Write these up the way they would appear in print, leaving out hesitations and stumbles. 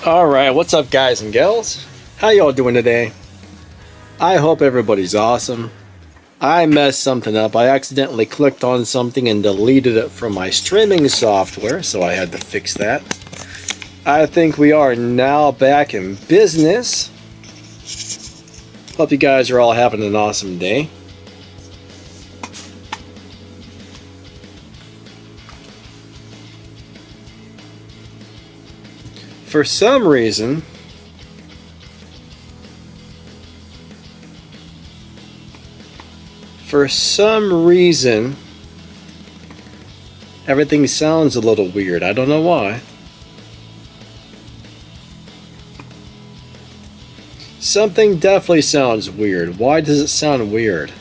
Alright, what's up guys and gals? How y'all doing today? I hope everybody's awesome. I messed something up. I accidentally clicked on something and deleted it from my streaming software, so I had to fix that. I think we are now back in business. Hope you guys are all having an awesome day. For some reason, everything sounds a little weird. I don't know why. Something definitely sounds weird. Why does it sound weird?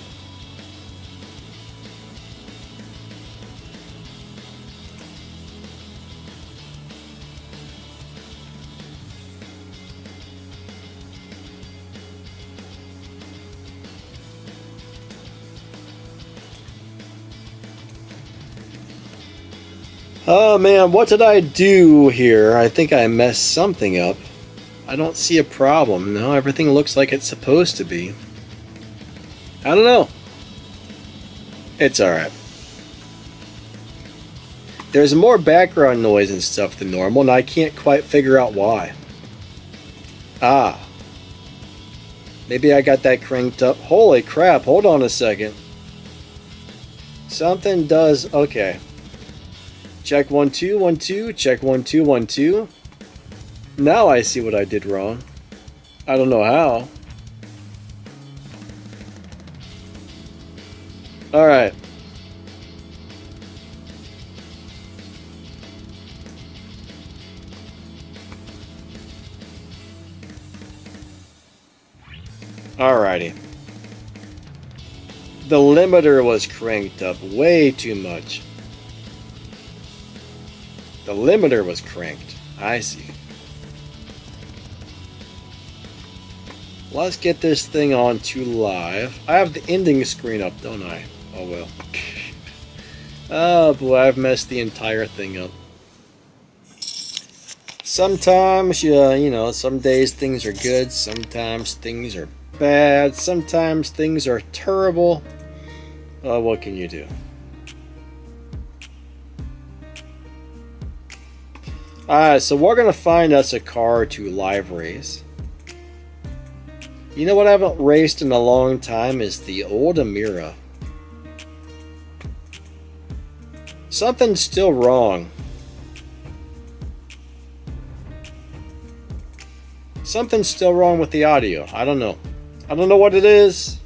Oh man, what did I do here? I think I messed something up. I don't see a problem. No, everything looks like it's supposed to be. I don't know. It's alright. There's more background noise and stuff than normal, and I can't quite figure out why. Ah. Maybe I got that cranked up. Holy crap, hold on a second. Something does... Okay. Check 1 2 1 2. Check 1 2 1 2. Now I see what I did wrong. I don't know how. Alright. Alrighty. The limiter was cranked up way too much. The limiter was cranked. I see. Let's get this thing on to live. I have the ending screen up, don't I? Oh well. Oh boy, I've messed the entire thing up. Sometimes, you know, some days things are good, sometimes things are bad, sometimes things are terrible. What can you do? Alright, so we're going to find us a car to live race. You know what I haven't raced in a long time is the old Amira. Something's still wrong. Something's still wrong with the audio. I don't know. I don't know what it is.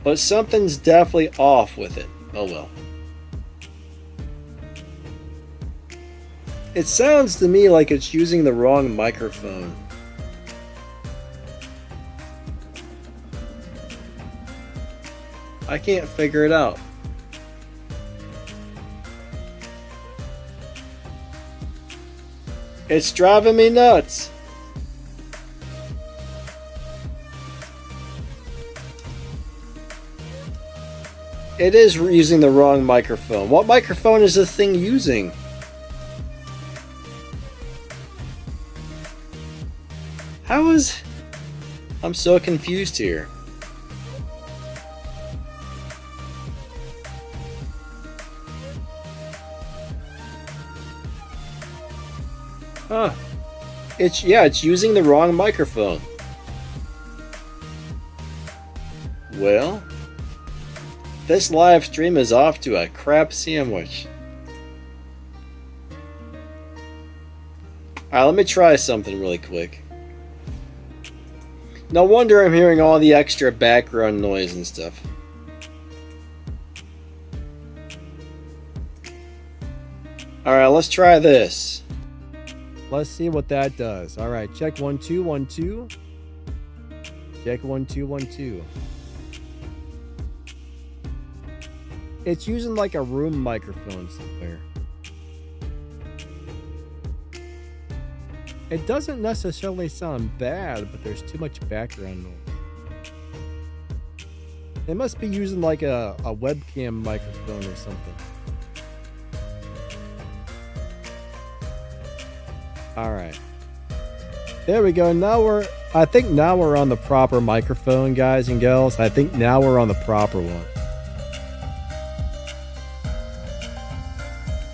But something's definitely off with it. Oh well. It sounds to me like it's using the wrong microphone. I can't figure it out. It's driving me nuts. It is using the wrong microphone. What microphone is this thing using? How is... I'm so confused here. Huh. It's using the wrong microphone. Well, this live stream is off to a crap sandwich. Alright, let me try something really quick. No wonder I'm hearing all the extra background noise and stuff. Alright, let's try this. Let's see what that does. Alright, check 1 2 1 2. Check 1 2 1 2. It's using like a room microphone somewhere. It doesn't necessarily sound bad, but there's too much background noise. They must be using like a webcam microphone or something. All right. There we go. I think now we're on the proper microphone, guys and gals. I think now we're on the proper one.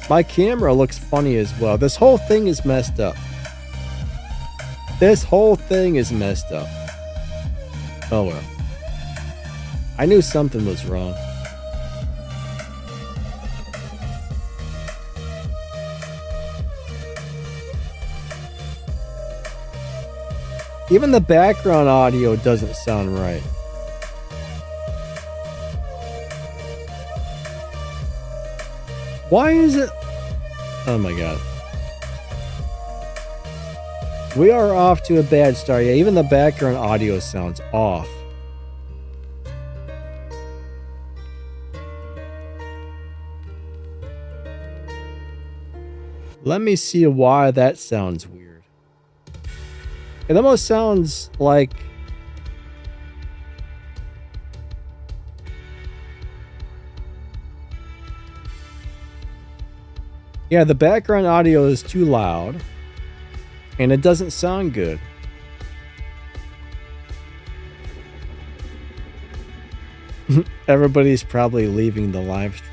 My camera looks funny as well. This whole thing is messed up. This whole thing is messed up. Oh well. I knew something was wrong. Even the background audio doesn't sound right. Why is it? Oh my god. We are off to a bad start. Yeah, even the background audio sounds off. Let me see why that sounds weird. It almost sounds like... Yeah, the background audio is too loud. And it doesn't sound good. Everybody's probably leaving the live stream.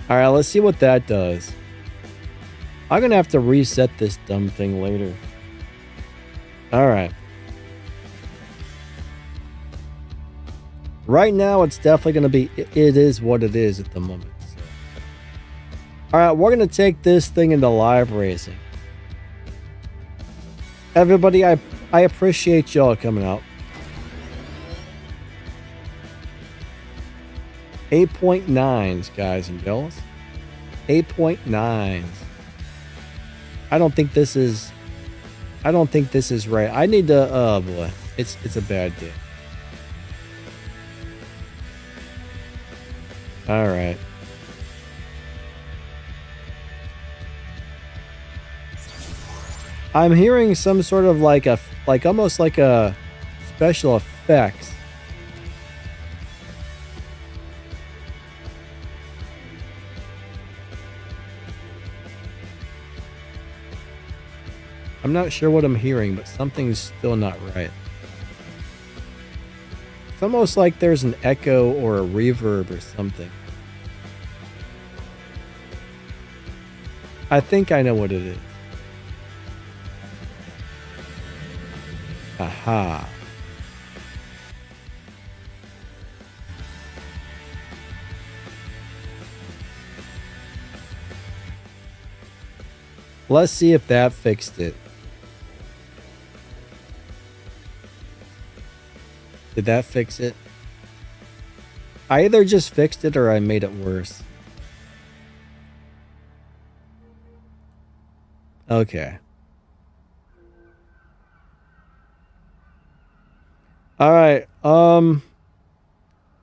Alright, let's see what that does. I'm gonna have to reset this dumb thing later. Alright. Right now, it's definitely gonna be... It is what it is at the moment. So. Alright, we're gonna take this thing into live racing. Everybody, I appreciate y'all coming out. 8.9s, guys and girls. 8.9s. I don't think this is right. I need to, oh boy. It's a bad day. Alright. I'm hearing some sort of almost like a special effects. I'm not sure what I'm hearing, but something's still not right. It's almost like there's an echo or a reverb or something. I think I know what it is. Aha. Let's see if that fixed it. Did that fix it? I either just fixed it or I made it worse. Okay. Alright, now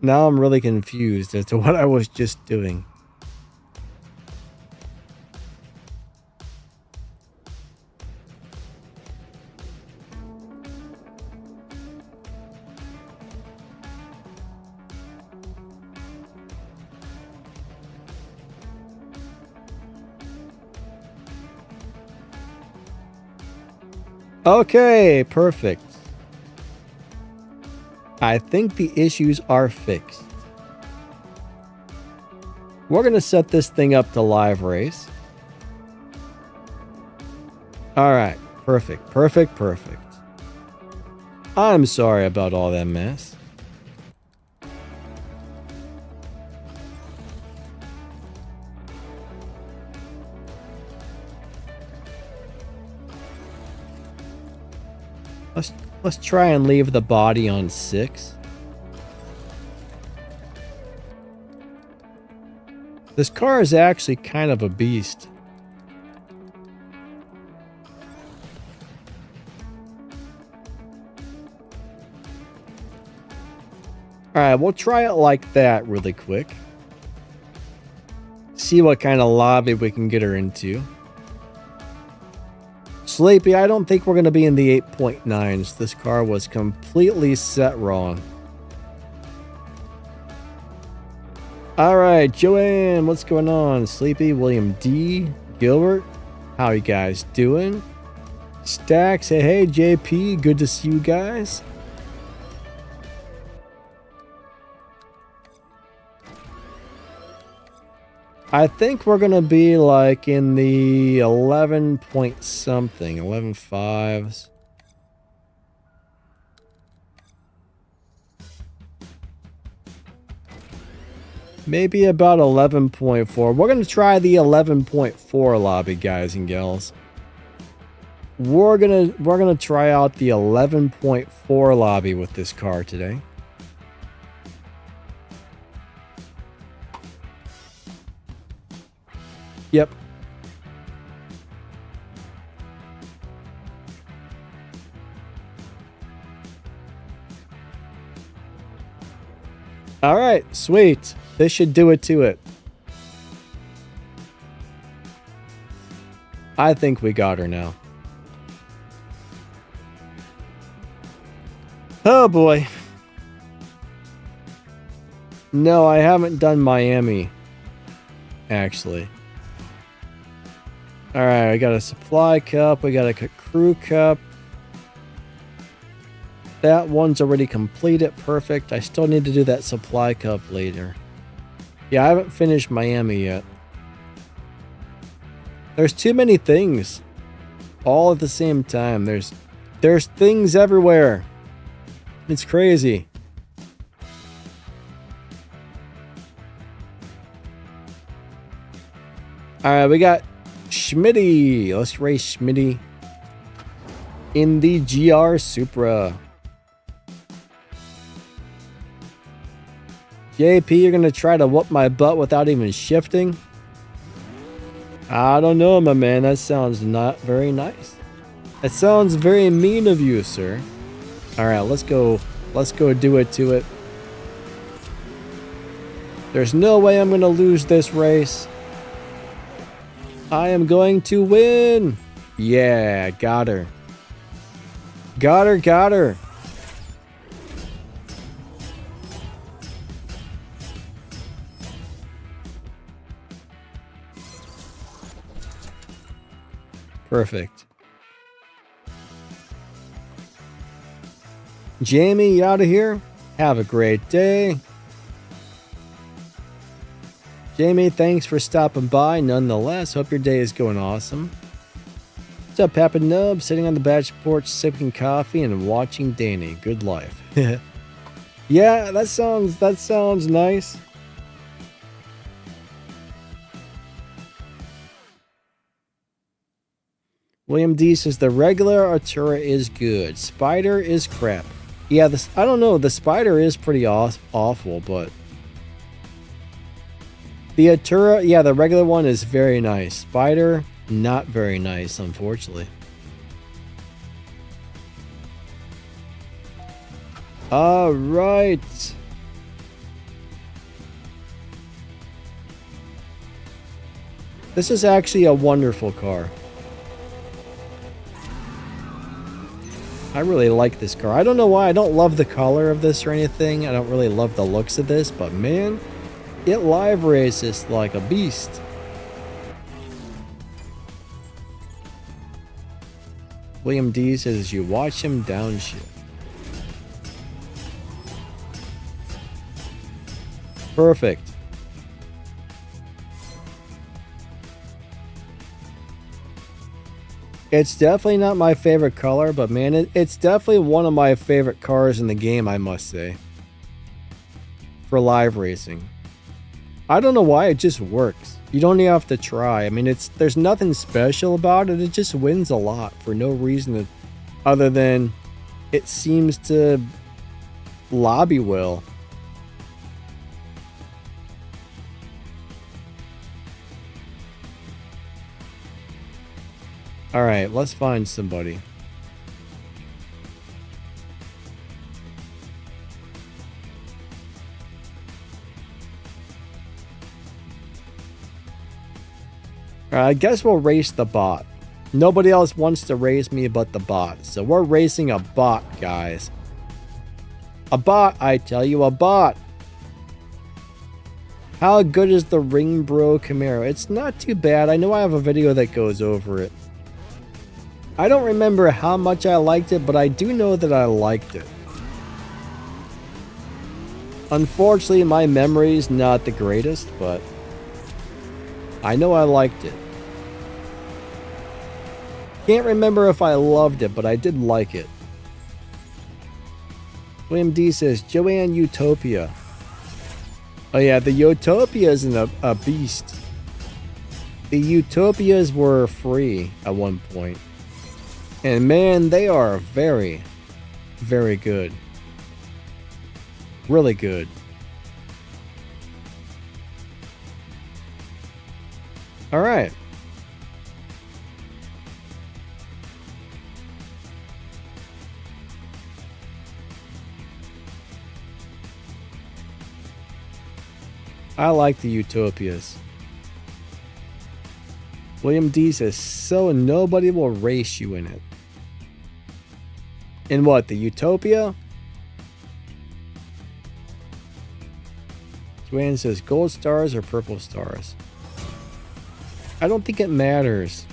I'm really confused as to what I was just doing. Okay, perfect. I think the issues are fixed. We're going to set this thing up to live race. All right, perfect, perfect, perfect. I'm sorry about all that mess. Let's try and leave the body on 6. This car is actually kind of a beast. Alright, we'll try it like that really quick. See what kind of lobby we can get her into. Sleepy, I don't think we're going to be in the 8.9s. This car was completely set wrong. All right, Joanne, what's going on? Sleepy, William D, Gilbert, how you guys doing? Stacks, hey, JP, good to see you guys. I think we're gonna be like in the 11 point something, 11.5s. Maybe about 11.4. We're gonna try the 11.4 lobby, guys and gals. We're gonna try out the 11.4 lobby with this car today. Yep. All right, sweet. This should do it to it. I think we got her now. Oh boy. No, I haven't done Miami, actually. All right, I got a supply cup. We got a crew cup. That one's already completed. Perfect. I still need to do that supply cup later. Yeah, I haven't finished Miami yet. There's too many things all at the same time. There's things everywhere. It's crazy. All right, we got Schmitty. Let's race Schmitty in the GR Supra. JP, you're gonna try to whoop my butt without even shifting? I don't know, my man. That sounds not very nice. That sounds very mean of you, sir. All right, let's go. Let's go do it to it. There's no way I'm gonna lose this race. I am going to win. Yeah, got her. Got her, got her. Perfect. Jamie, you out of here? Have a great day. Jamie, thanks for stopping by nonetheless. Hope your day is going awesome. What's up, Papa Nub? Sitting on the back porch, sipping coffee and watching Danny. Good life. Yeah, that sounds nice. William D says the regular Artura is good. Spider is crap. Yeah, I don't know. The Spider is pretty awful, but the Artura, yeah, the regular one is very nice. Spider, not very nice, unfortunately. All right. This is actually a wonderful car. I really like this car. I don't know why. I don't love the color of this or anything. I don't really love the looks of this, but man, it live races like a beast. William D says you watch him downshift. Perfect. It's definitely not my favorite color, but man, it's definitely one of my favorite cars in the game, I must say. For live racing. I don't know why, it just works. You don't even have to try. I mean, there's nothing special about it. It just wins a lot for no reason other than it seems to lobby well. All right, let's find somebody. All right, I guess we'll race the bot. Nobody else wants to race me but the bot. So we're racing a bot, guys. A bot, I tell you, a bot. How good is the Ring Bro Camaro? It's not too bad. I know I have a video that goes over it. I don't remember how much I liked it, but I do know that I liked it. Unfortunately, my memory's not the greatest, but I know I liked it. Can't remember if I loved it, but I did like it. William D says, Joanne Utopia. Oh yeah, the Utopia is a beast. The Utopias were free at one point. And man, they are very, very good. Really good. Alright. I like the Utopias. William D says, so nobody will race you in it. In what, the Utopia? Joanne says, gold stars or purple stars? I don't think it matters.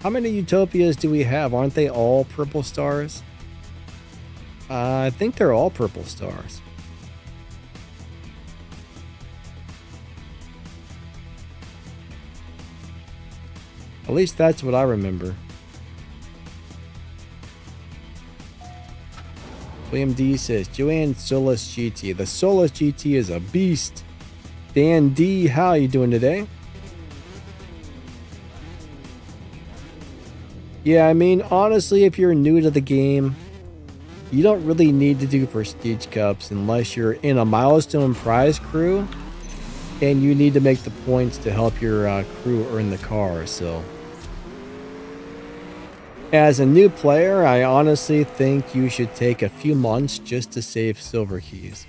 How many Utopias do we have? Aren't they all purple stars? I think they're all purple stars. At least that's what I remember. William D says, Joanne Solus GT. The Solus GT is a beast. Dan D, how are you doing today? Yeah, I mean, honestly, if you're new to the game, you don't really need to do Prestige Cups unless you're in a milestone prize crew and you need to make the points to help your crew earn the car, so. As a new player, I honestly think you should take a few months just to save silver keys.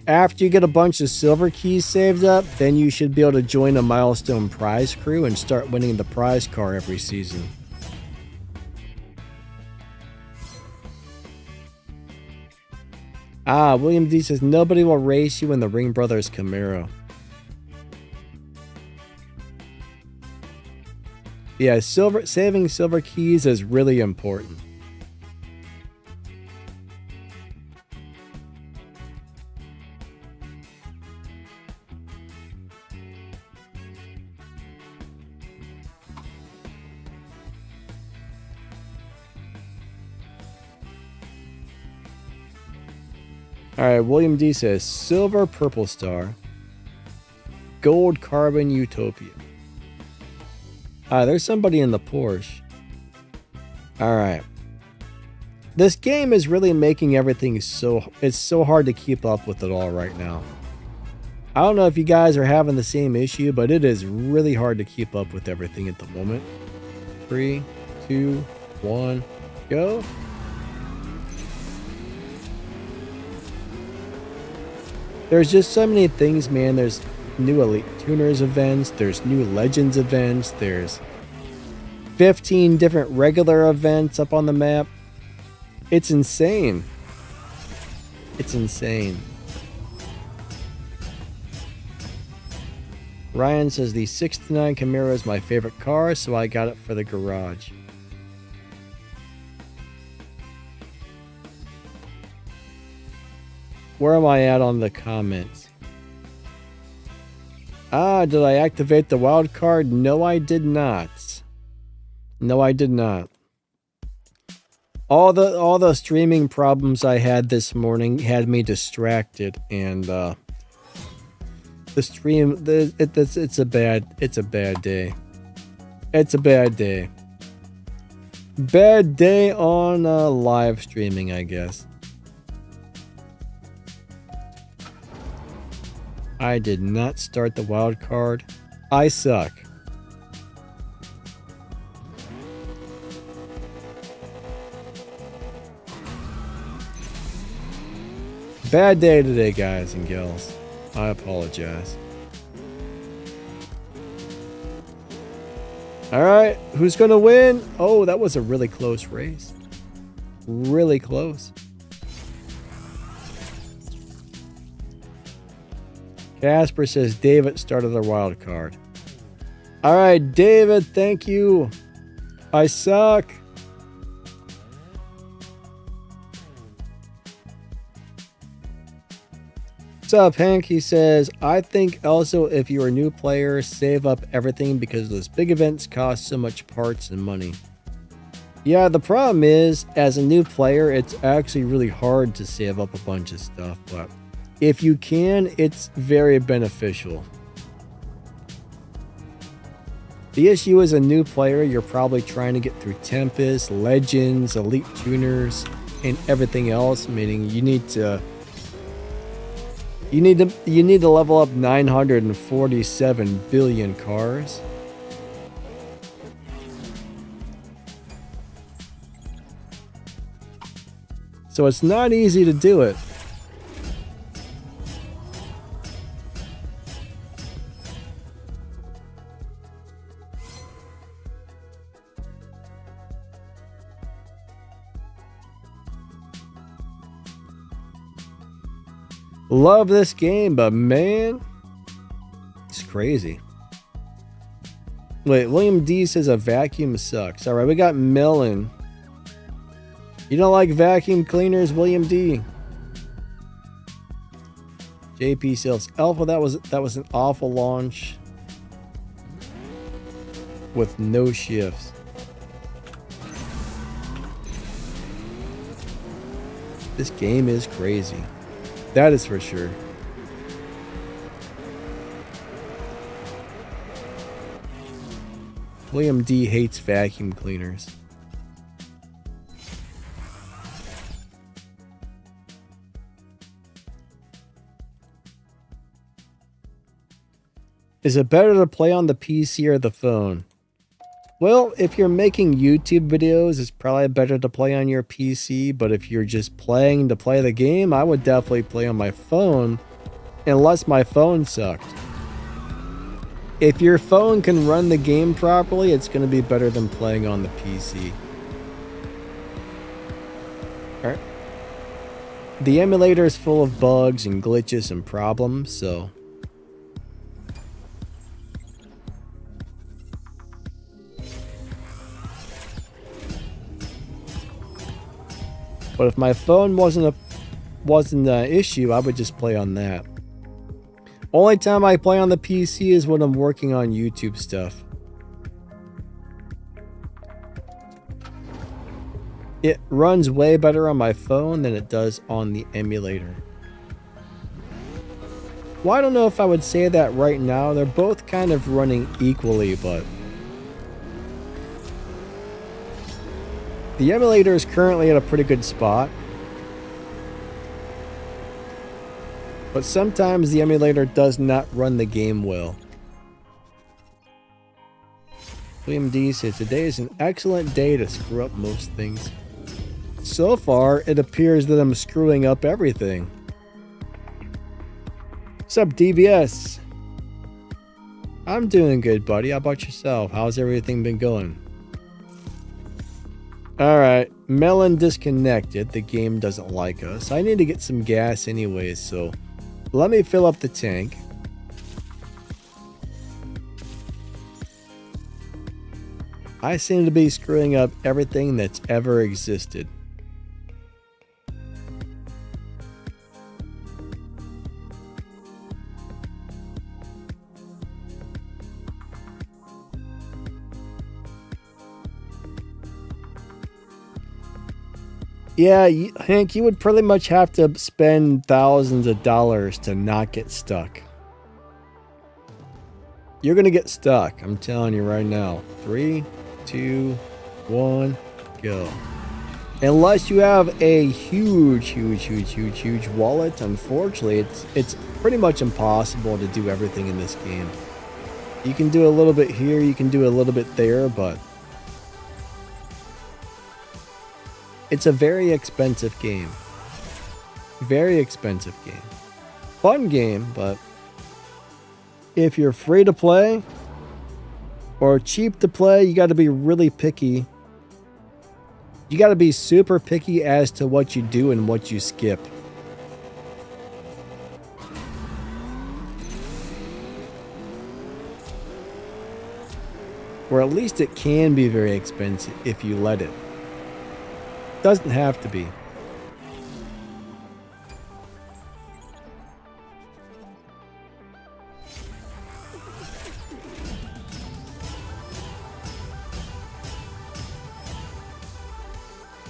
After you get a bunch of silver keys saved up, then you should be able to join a milestone prize crew and start winning the prize car every season. Ah, William D says, nobody will race you in the Ring Brothers Camaro. Yeah, saving silver keys is really important. Alright, William D says, silver purple star, gold carbon utopia. There's somebody in the Porsche. Alright. This game is really making everything it's so hard to keep up with it all right now. I don't know if you guys are having the same issue, but it is really hard to keep up with everything at the moment. 3, 2, 1, go. There's just so many things, man. There's new Elite Tuners events, there's new Legends events, there's 15 different regular events up on the map. It's insane. It's insane. Ryan says the 69 Camaro is my favorite car, so I got it for the garage. Where am I at on the comments? Did I activate the wild card? No, I did not. No, I did not. All the streaming problems I had this morning had me distracted, and the stream it's a bad day. It's a bad day. Bad day on live streaming, I guess. I did not start the wild card. I suck. Bad day today, guys and gals. I apologize. Alright, who's gonna win? Oh, that was a really close race. Really close. Casper says David started the wild card. All right, David, thank you. I suck. What's up, Hank? He says, I think also if you're a new player, save up everything because those big events cost so much parts and money. Yeah, the problem is, as a new player, it's actually really hard to save up a bunch of stuff, but if you can, it's very beneficial. The issue as a new player, you're probably trying to get through Tempest, Legends, Elite Tuners, and everything else, meaning you need to level up 947 billion cars. So it's not easy to do it. Love this game, but man, it's crazy. Wait, William D says a vacuum sucks. All right, we got Melon. You don't like vacuum cleaners, William D? JP Sales Alpha, that was an awful launch with no shifts. This game is crazy. That is for sure. William D hates vacuum cleaners. Is it better to play on the PC or the phone? Well, if you're making YouTube videos, it's probably better to play on your PC, but if you're just playing to play the game, I would definitely play on my phone, unless my phone sucked. If your phone can run the game properly, it's going to be better than playing on the PC. Alright. The emulator is full of bugs and glitches and problems, so... But if my phone wasn't an issue, I would just play on that. Only time I play on the PC is when I'm working on YouTube stuff. It runs way better on my phone than it does on the emulator. Well, I don't know if I would say that right now. They're both kind of running equally, but... The emulator is currently at a pretty good spot. But sometimes the emulator does not run the game well. William D says, today is an excellent day to screw up most things. So far, it appears that I'm screwing up everything. What's up, DBS? I'm doing good, buddy. How about yourself? How's everything been going? Alright, Melon disconnected. The game doesn't like us. I need to get some gas anyways, so let me fill up the tank. I seem to be screwing up everything that's ever existed. Yeah, Hank, you would pretty much have to spend thousands of dollars to not get stuck. You're going to get stuck, I'm telling you right now. 3, 2, 1, go. Unless you have a huge wallet, unfortunately, it's pretty much impossible to do everything in this game. You can do a little bit here, you can do a little bit there, but... It's a very expensive game. Very expensive game. Fun game, but if you're free to play or cheap to play, you got to be really picky. You got to be super picky as to what you do and what you skip. Or at least it can be very expensive if you let it. Doesn't have to be.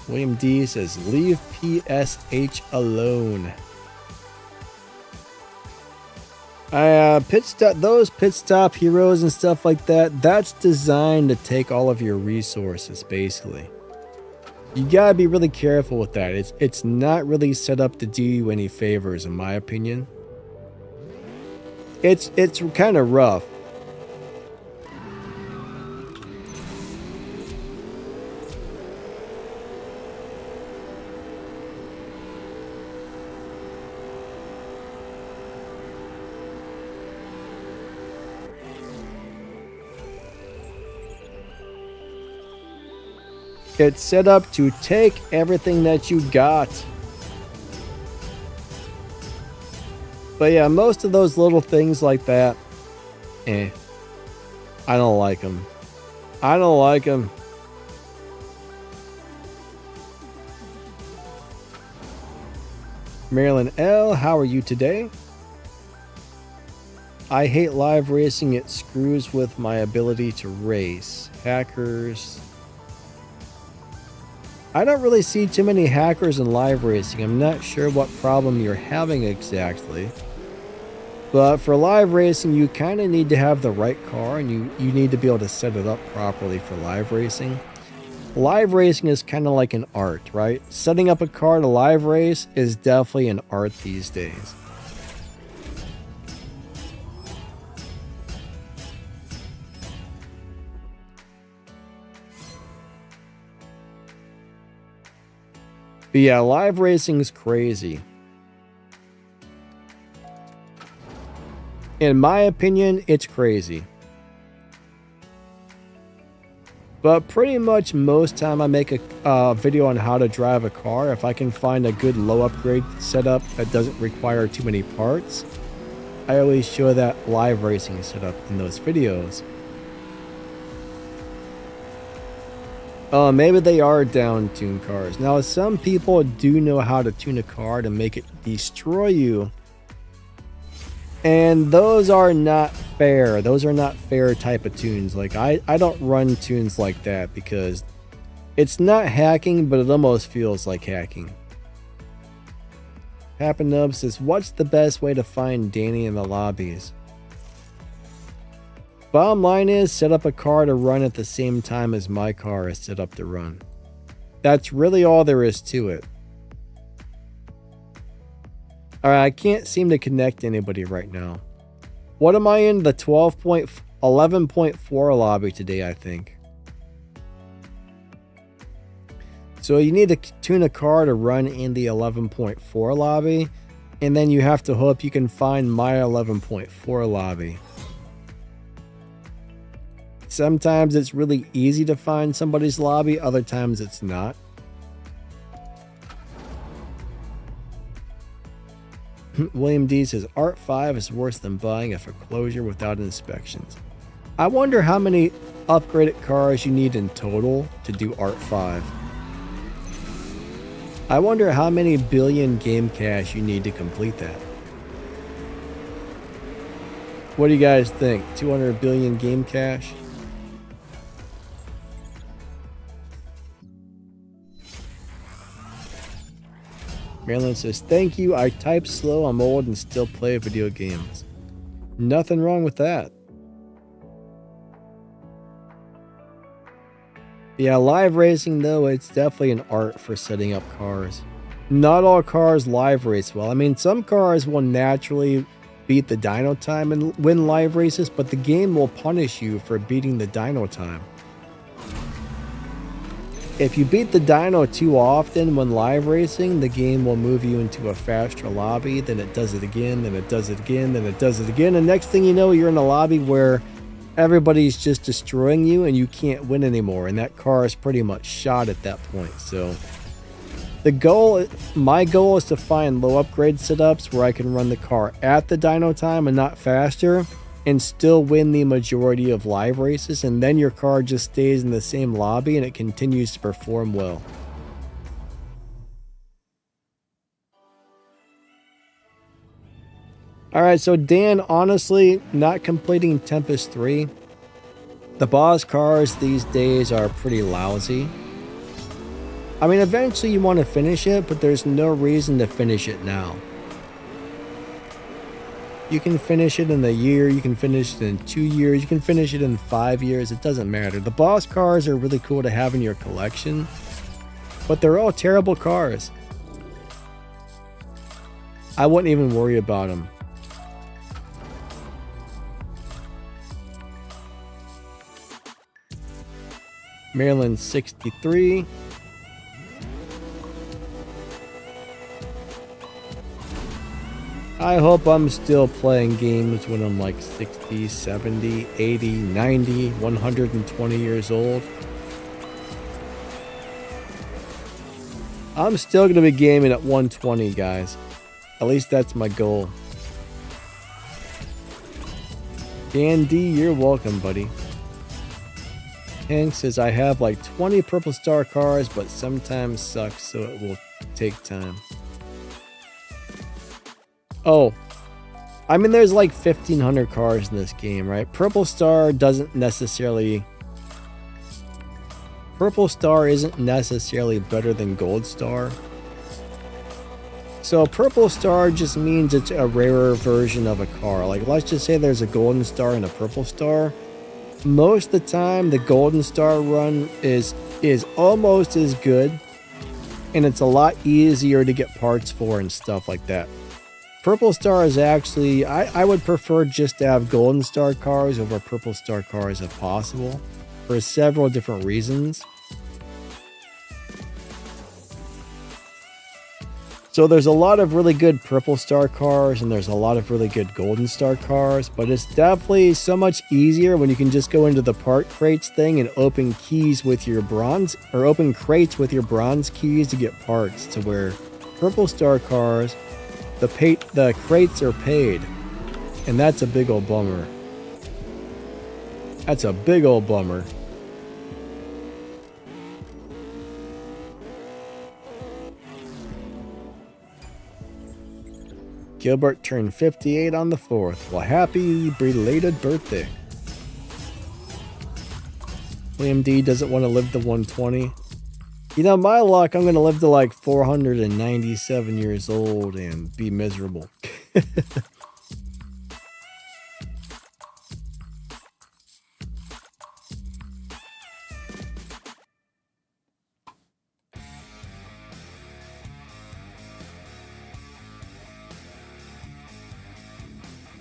William D says, leave PSH alone. Those pit stop heroes and stuff like that, that's designed to take all of your resources, basically. You gotta be really careful with that. It's not really set up to do you any favors, in my opinion. It's kind of rough. It's set up to take everything that you got. But yeah, most of those little things like that, I don't like them. I don't like them. Marilyn L, how are you today? I hate live racing. It screws with my ability to race. Hackers. I don't really see too many hackers in live racing. I'm not sure what problem you're having exactly. But for live racing, you kind of need to have the right car, and you need to be able to set it up properly for live racing. Live racing is kind of like an art, right? Setting up a car to live race is definitely an art these days. But yeah, live racing is crazy. In my opinion, it's crazy. But pretty much most time I make a video on how to drive a car, if I can find a good low upgrade setup that doesn't require too many parts, I always show that live racing setup in those videos. Maybe they are down-tuned cars. Now, some people do know how to tune a car to make it destroy you. And those are not fair. Those are not fair type of tunes. Like, I don't run tunes like that because it's not hacking, but it almost feels like hacking. Pappanub says, what's the best way to find Danny in the lobbies? Bottom line is, set up a car to run at the same time as my car is set up to run. That's really all there is to it. Alright, I can't seem to connect anybody right now. What am I in? The 11.4 lobby today, I think. So you need to tune a car to run in the 11.4 lobby, and then you have to hope you can find my 11.4 lobby. Sometimes it's really easy to find somebody's lobby, other times it's not. William D says, Art 5 is worse than buying a foreclosure without inspections. I wonder how many upgraded cars you need in total to do Art 5. I wonder how many billion game cash you need to complete that. What do you guys think? 200 billion game cash? Marilyn says, thank you. I type slow, I'm old, and still play video games. Nothing wrong with that. Yeah, live racing, though, it's definitely an art for setting up cars. Not all cars live race well. I mean, some cars will naturally beat the dyno time and win live races, but the game will punish you for beating the dyno time. If you beat the dyno too often when live racing, the game will move you into a faster lobby, then it does it again, then it does it again, then it does it again, and next thing you know, you're in a lobby where everybody's just destroying you and you can't win anymore, and that car is pretty much shot at that point. So my goal is to find low upgrade setups where I can run the car at the dyno time and not faster, and still win the majority of live races, and then your car just stays in the same lobby and it continues to perform well. Alright, so Dan, honestly, not completing Tempest 3. The boss cars these days are pretty lousy. I mean, eventually you want to finish it, but there's no reason to finish it now. You can finish it in a year, you can finish it in 2 years, you can finish it in 5 years, it doesn't matter. The boss cars are really cool to have in your collection, but they're all terrible cars. I wouldn't even worry about them. Maryland 63. I hope I'm still playing games when I'm like 60, 70, 80, 90, 120 years old. I'm still going to be gaming at 120, guys. At least that's my goal. Dan D, you're welcome, buddy. Hank says, I have like 20 purple star cars, but sometimes sucks, so it will take time. Oh, I mean, there's like 1,500 cars in this game, right? Purple star isn't necessarily better than gold star. So purple star just means it's a rarer version of a car. Like, let's just say there's a golden star and a purple star. Most of the time, the golden star run is almost as good, and it's a lot easier to get parts for and stuff like that. Purple star is actually, I would prefer just to have golden star cars over purple star cars if possible, for several different reasons. So there's a lot of really good purple star cars and there's a lot of really good golden star cars, but it's definitely so much easier when you can just go into the part crates thing and open keys with your bronze, or open crates with your bronze keys to get parts, to where purple star cars, the crates are paid, and that's a big old bummer. That's a big old bummer. Gilbert turned 58 on the 4th. Well, happy belated birthday. William D doesn't want to live to 120. You know, my luck, I'm going to live to like 497 years old and be miserable.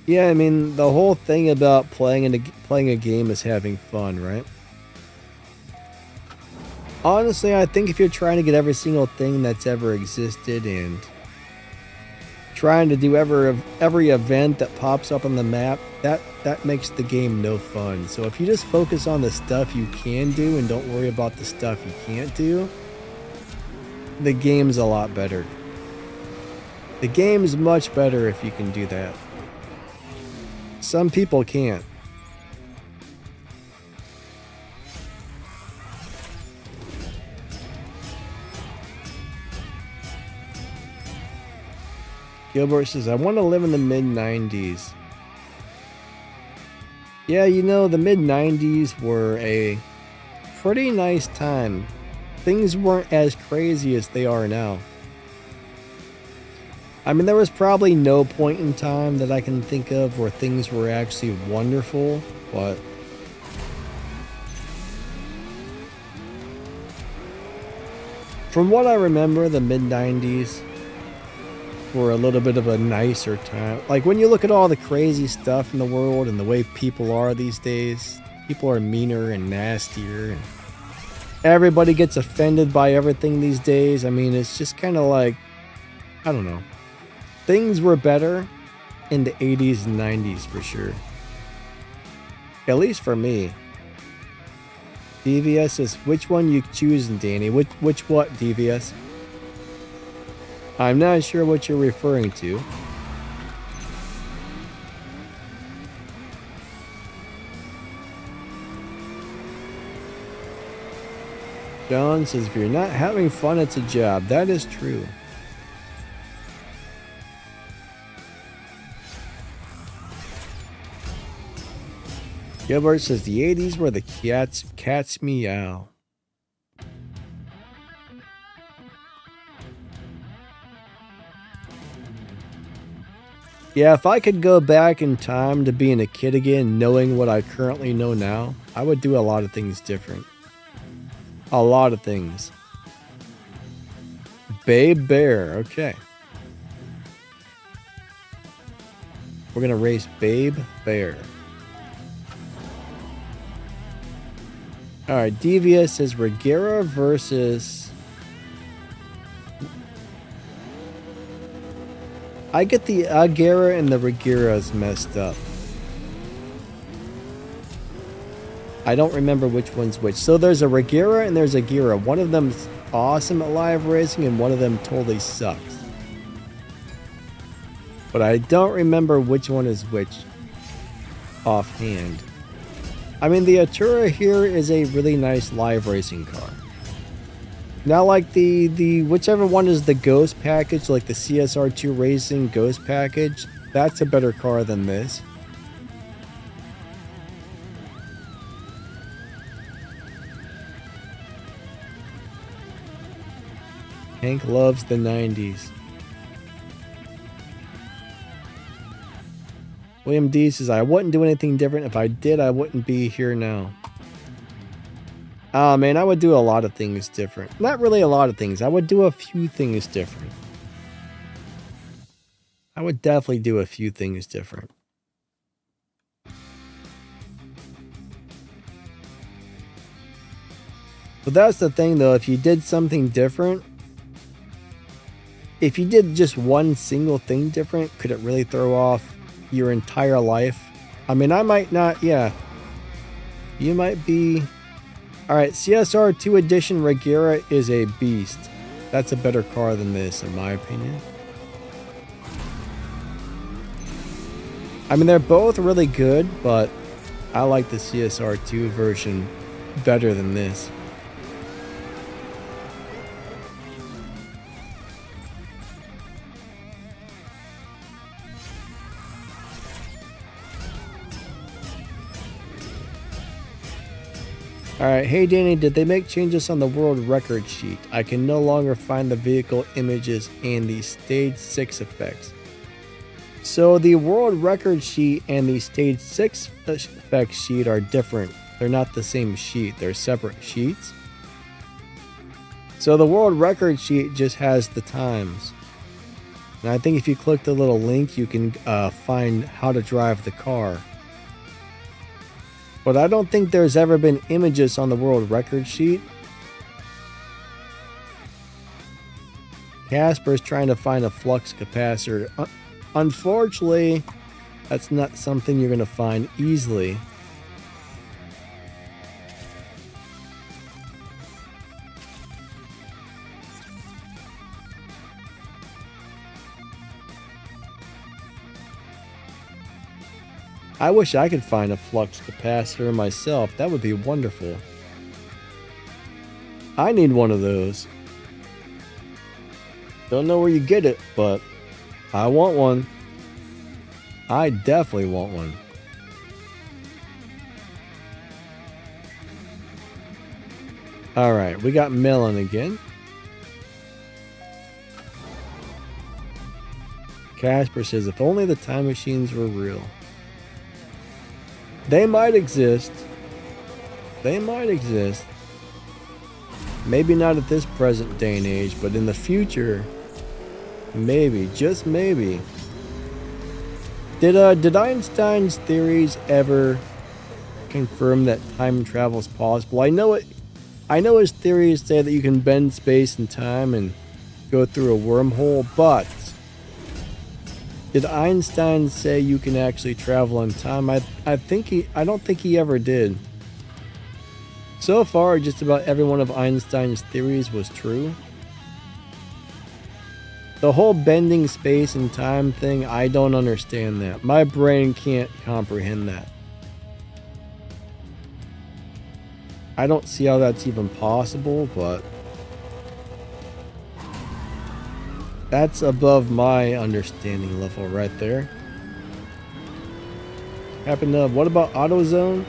Yeah, I mean, the whole thing about playing a game is having fun, right? Honestly, I think if you're trying to get every single thing that's ever existed and trying to do every event that pops up on the map, that makes the game no fun. So if you just focus on the stuff you can do and don't worry about the stuff you can't do, the game's a lot better. The game's much better if you can do that. Some people can't. Gilbert says, I want to live in the mid-90s. Yeah, you know, the mid-90s were a pretty nice time. Things weren't as crazy as they are now. I mean, there was probably no point in time that I can think of where things were actually wonderful, but from what I remember, the mid-90s were a little bit of a nicer time. Like, when you look at all the crazy stuff in the world and the way people are these days, people are meaner and nastier, and everybody gets offended by everything these days. I mean, it's just kind of like, I don't know. Things were better in the 80s and 90s for sure. At least for me. DVS says, which one you choosing, Danny? Which what, DVS? I'm not sure what you're referring to. John says, if you're not having fun, it's a job. That is true. Gilbert says, the 80s were the cats meow. Yeah, if I could go back in time to being a kid again, knowing what I currently know now, I would do a lot of things different. A lot of things. Babe Bear, okay. We're gonna race Babe Bear. Alright, Devious says Regera versus... I get the Agera and the Regeras messed up. I don't remember which one's which. So there's a Regera and there's a Gira. One of them's awesome at live racing and one of them totally sucks. But I don't remember which one is which offhand. I mean, the Atura here is a really nice live racing car. Now, like the whichever one is the Ghost package, like the CSR2 Racing Ghost package, that's a better car than this. Hank loves the 90s. William D says, I wouldn't do anything different. If I did, I wouldn't be here now. Oh man, I would do a lot of things different. Not really a lot of things. I would do a few things different. I would definitely do a few things different. But that's the thing though, if you did something different, if you did just one single thing different, could it really throw off your entire life? I mean, I might not, yeah. You might be... Alright, CSR2 Edition Regera is a beast. That's a better car than this, in my opinion. I mean, they're both really good, but I like the CSR2 version better than this. Alright, hey Danny, did they make changes on the world record sheet? I can no longer find the vehicle images and the stage 6 effects. So the world record sheet and the stage 6 effects sheet are different. They're not the same sheet, they're separate sheets. So the world record sheet just has the times. And I think if you click the little link, you can find how to drive the car. But I don't think there's ever been images on the world record sheet. Casper's trying to find a flux capacitor. Unfortunately, that's not something you're going to find easily. I wish I could find a flux capacitor myself. That would be wonderful. I need one of those. Don't know where you get it, but I want one. I definitely want one. Alright, we got Melon again. Casper says, if only the time machines were real. They might exist. They might exist. Maybe not at this present day and age, but in the future, maybe, just maybe. Did Einstein's theories ever confirm that time travel is possible? I know his theories say that you can bend space and time and go through a wormhole, but did Einstein say you can actually travel in time? I don't think he ever did. So far, just about every one of Einstein's theories was true. The whole bending space and time thing, I don't understand that. My brain can't comprehend that. I don't see how that's even possible, but that's above my understanding level right there. Happen to, what about AutoZone?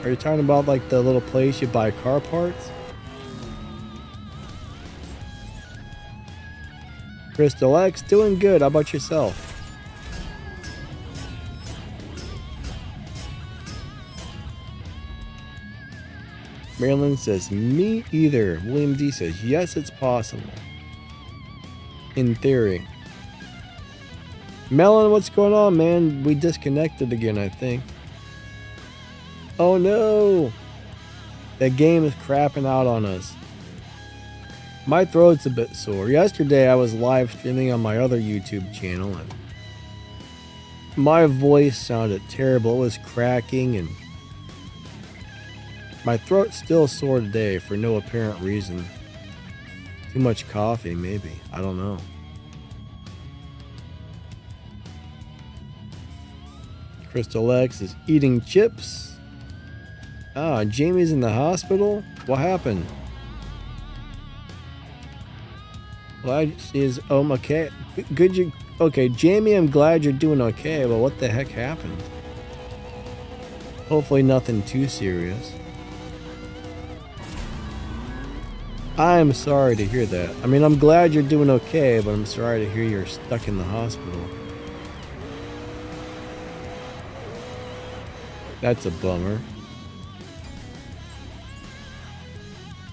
Are you talking about like the little place you buy car parts? Crystal X, doing good. How about yourself? Marilyn says, me either. William D says, yes, it's possible. In theory. Melon, what's going on, man? We disconnected again, I think. Oh no! That game is crapping out on us. My throat's a bit sore. Yesterday I was live streaming on my other YouTube channel and my voice sounded terrible. It was cracking and my throat's still sore today for no apparent reason. Too much coffee, maybe. I don't know. Crystal X is eating chips. Ah, Jamie's in the hospital? What happened? Glad she is okay. Good you okay, Jamie, I'm glad you're doing okay, but what the heck happened? Hopefully nothing too serious. I'm sorry to hear that. I mean, I'm glad you're doing okay, but I'm sorry to hear you're stuck in the hospital. That's a bummer.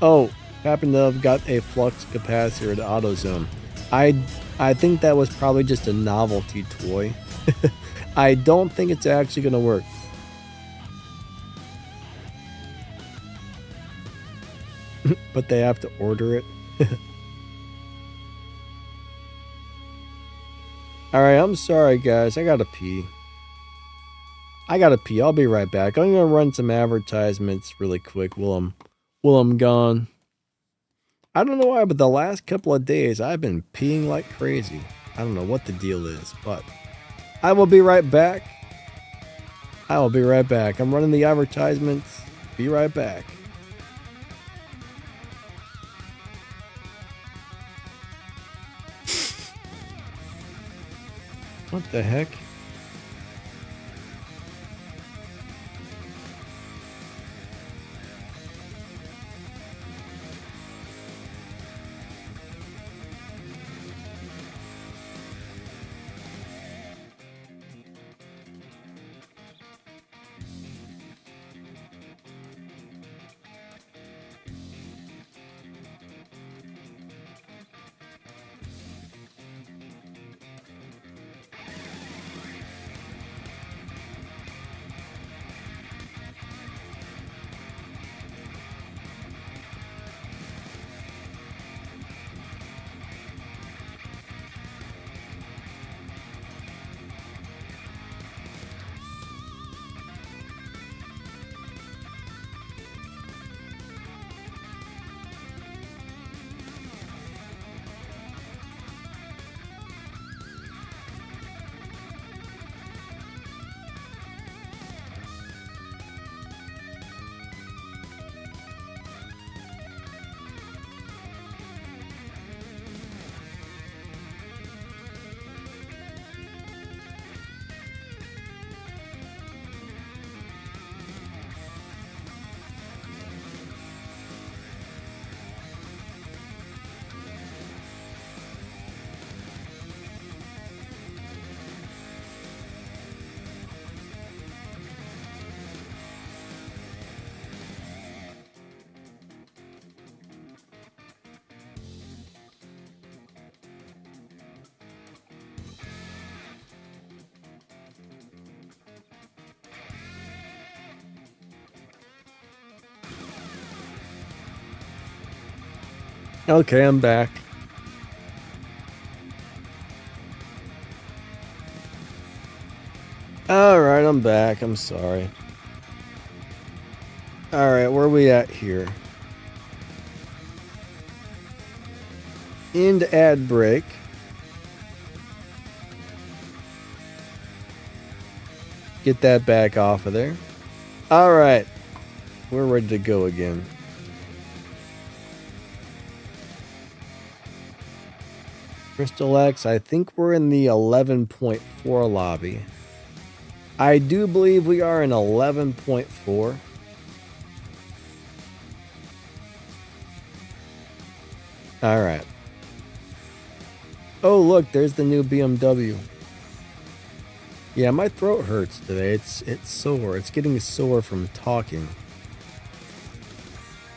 Oh, happened to have got a flux capacitor at AutoZone. I think that was probably just a novelty toy. I don't think it's actually going to work. But they have to order it. Alright, I'm sorry guys. I gotta pee. I'll be right back. I'm gonna run some advertisements really quick while I'm gone. I don't know why, but the last couple of days I've been peeing like crazy. I don't know what the deal is, but I will be right back. I'm running the advertisements. Be right back. What the heck? Okay, I'm back. Alright, I'm back. I'm sorry. Alright, where are we at here? End ad break. Get that back off of there. Alright. we're ready to go again. Crystal X, I think we're in the 11.4 lobby. I do believe we are in 11.4. All right. Oh, look, there's the new BMW. Yeah, my throat hurts today. It's sore. It's getting sore from talking.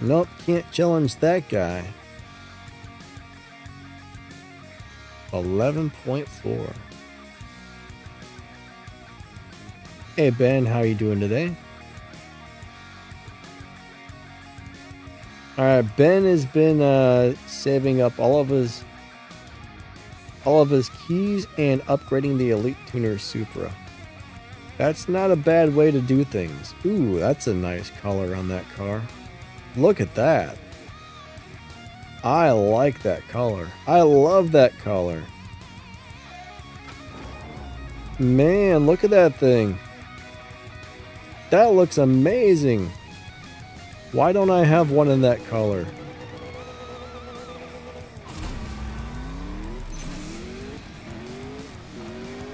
Nope, can't challenge that guy. 11.4. Hey Ben, how you doing today? Alright, Ben has been saving up all of his keys and upgrading the Elite Tuner Supra. That's not a bad way to do things. Ooh, that's a nice color on that car. Look at that. I like that color. I love that color. Man, look at that thing. That looks amazing. Why don't I have one in that color?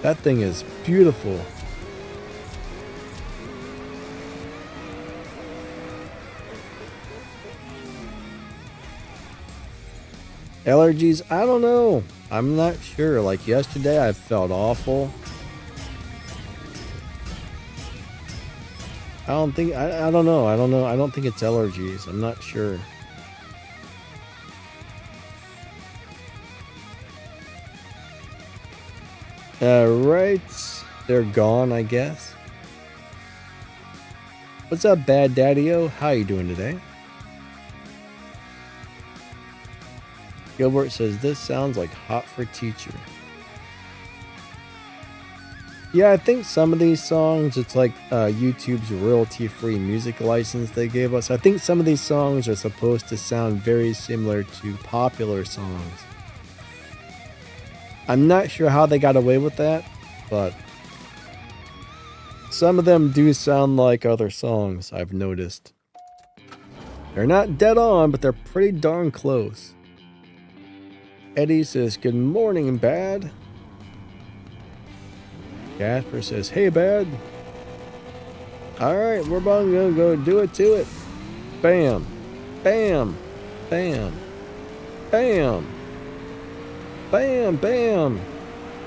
That thing is beautiful. Allergies? I don't know. I'm not sure. Like yesterday, I felt awful. I don't think, I don't know. I don't think it's allergies. I'm not sure. Right. They're gone, I guess. What's up, Bad Daddy-O? How you doing today? Gilbert says, this sounds like Hot for Teacher. Yeah, I think some of these songs, it's like YouTube's royalty-free music license they gave us. I think some of these songs are supposed to sound very similar to popular songs. I'm not sure how they got away with that, but some of them do sound like other songs, I've noticed. They're not dead on, but they're pretty darn close. Eddie says, good morning, Bad. Casper says, hey, Bad. Alright, we're about to go do it to it. Bam. Bam. Bam. Bam. Bam. Bam.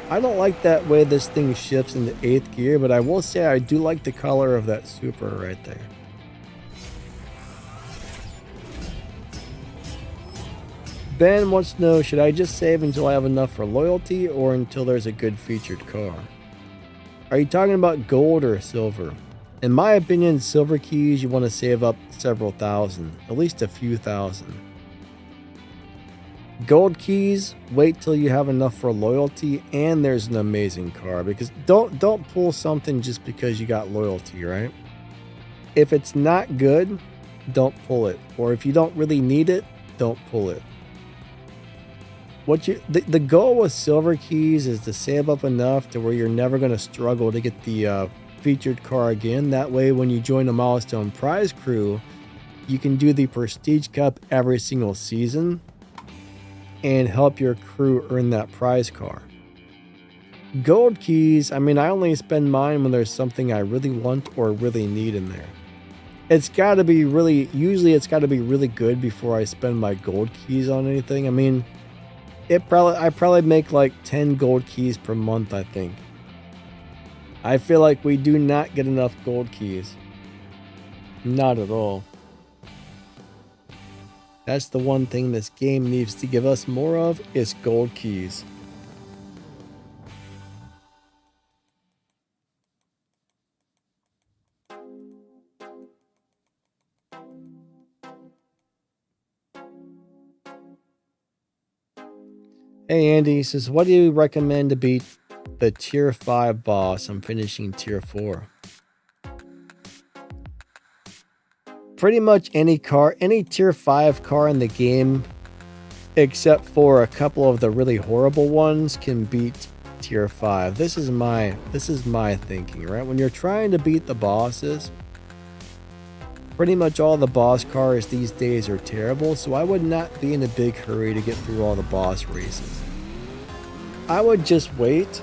I don't like that way this thing shifts into 8th gear, but I will say I do like the color of that Supra right there. Ben wants to know, should I just save until I have enough for loyalty or until there's a good featured car? Are you talking about gold or silver? In my opinion, silver keys, you want to save up several thousand, at least a few thousand. Gold keys, wait till you have enough for loyalty and there's an amazing car, because don't pull something just because you got loyalty, right? If it's not good, don't pull it. Or if you don't really need it, don't pull it. The goal with silver keys is to save up enough to where you're never going to struggle to get the featured car again. That way, when you join a milestone prize crew, you can do the Prestige Cup every single season and help your crew earn that prize car. Gold keys, I mean, I only spend mine when there's something I really want or really need in there. It's got to be usually it's got to be really good before I spend my gold keys on anything. I mean, I probably make like 10 gold keys per month, I think. I feel like we do not get enough gold keys. Not at all. That's the one thing this game needs to give us more of, is gold keys. Hey Andy, says, what do you recommend to beat the tier 5 boss? I'm finishing tier 4. Pretty much any tier 5 car in the game, except for a couple of the really horrible ones, can beat tier 5. This is my thinking, right? When you're trying to beat the bosses, Pretty much all the boss cars these days are terrible, so I would not be in a big hurry to get through all the boss races. I would just wait.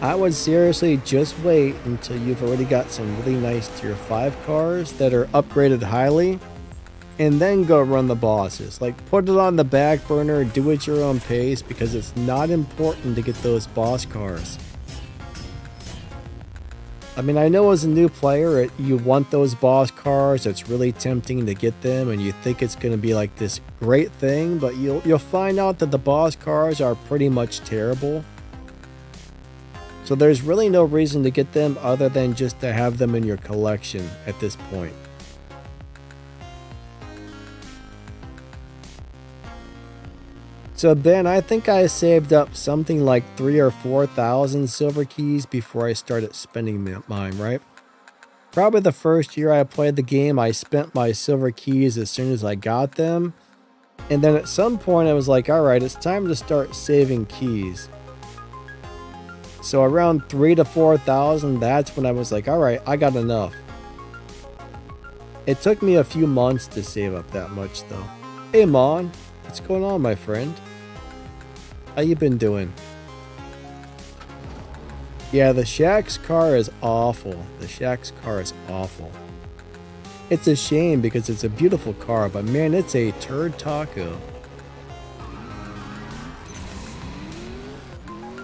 I would seriously just wait until you've already got some really nice tier 5 cars that are upgraded highly, and then go run the bosses. Like, put it on the back burner, do it your own pace, because it's not important to get those boss cars. I mean, I know as a new player, you want those boss cars, it's really tempting to get them, and you think it's going to be like this great thing, but you'll find out that the boss cars are pretty much terrible. So there's really no reason to get them other than just to have them in your collection at this point. So Ben, I think I saved up something like 3,000 or 4,000 silver keys before I started spending mine, right? Probably the first year I played the game, I spent my silver keys as soon as I got them. And then at some point I was like, alright, it's time to start saving keys. So around 3,000 to 4,000, that's when I was like, alright, I got enough. It took me a few months to save up that much though. Hey Mon, what's going on, my friend? How you been doing? Yeah, the Shack's car is awful. The Shack's car is awful. It's a shame because it's a beautiful car, but man, it's a turd taco.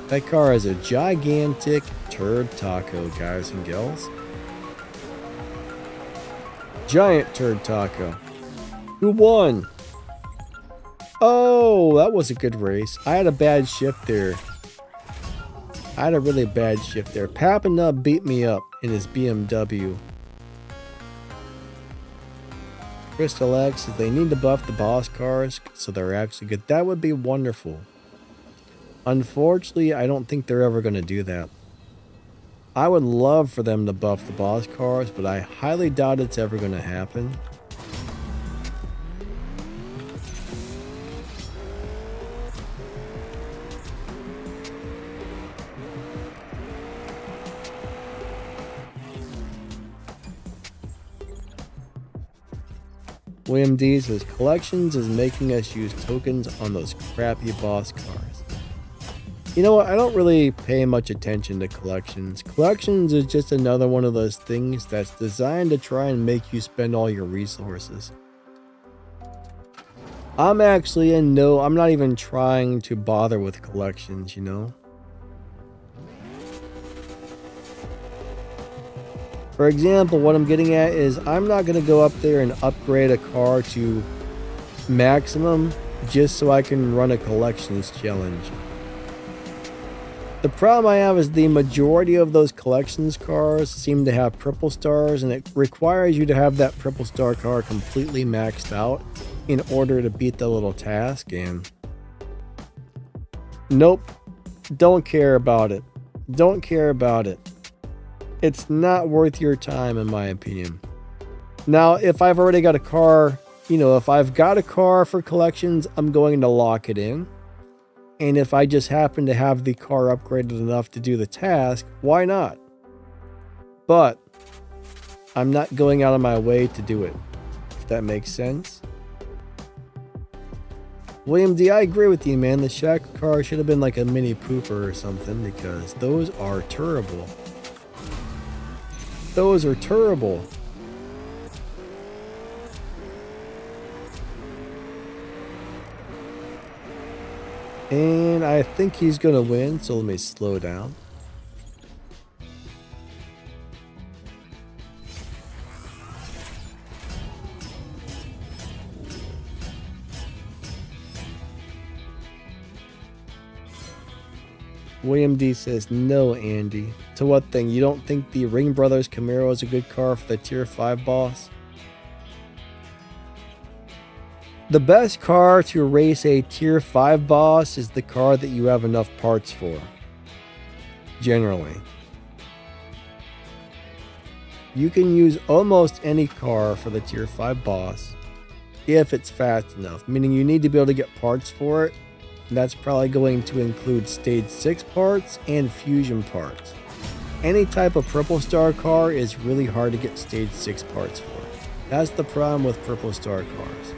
That car is a gigantic turd taco, guys and gals. Giant turd taco. Who won? Oh, that was a good race. I had a bad shift there. I had a really bad shift there. Papinub beat me up in his BMW. Crystal X says they need to buff the boss cars so they're actually good. That would be wonderful. Unfortunately, I don't think they're ever going to do that. I would love for them to buff the boss cars, but I highly doubt it's ever going to happen. William D says collections is making us use tokens on those crappy boss cars. You know what? I don't really pay much attention to collections. Collections is just another one of those things that's designed to try and make you spend all your resources. I'm not even trying to bother with collections, you know? For example, what I'm getting at is I'm not going to go up there and upgrade a car to maximum just so I can run a collections challenge. The problem I have is the majority of those collections cars seem to have purple stars, and it requires you to have that purple star car completely maxed out in order to beat the little task, and nope, don't care about it. Don't care about it. It's not worth your time, in my opinion. Now, if I've already got a car, if I've got a car for collections, I'm going to lock it in. And if I just happen to have the car upgraded enough to do the task, why not? But I'm not going out of my way to do it, if that makes sense. William D, I agree with you, man. The Shack car should have been like a mini pooper or something, because those are terrible. Those are terrible. And I think he's going to win, so let me slow down. William D says, no, Andy. To what thing? You don't think the Ring Brothers Camaro is a good car for the tier 5 boss? The best car to race a tier 5 boss is the car that you have enough parts for. Generally. You can use almost any car for the tier 5 boss if it's fast enough. Meaning you need to be able to get parts for it. That's probably going to include stage 6 parts and fusion parts. any type of purple star car is really hard to get stage 6 parts for. That's the problem with purple star cars.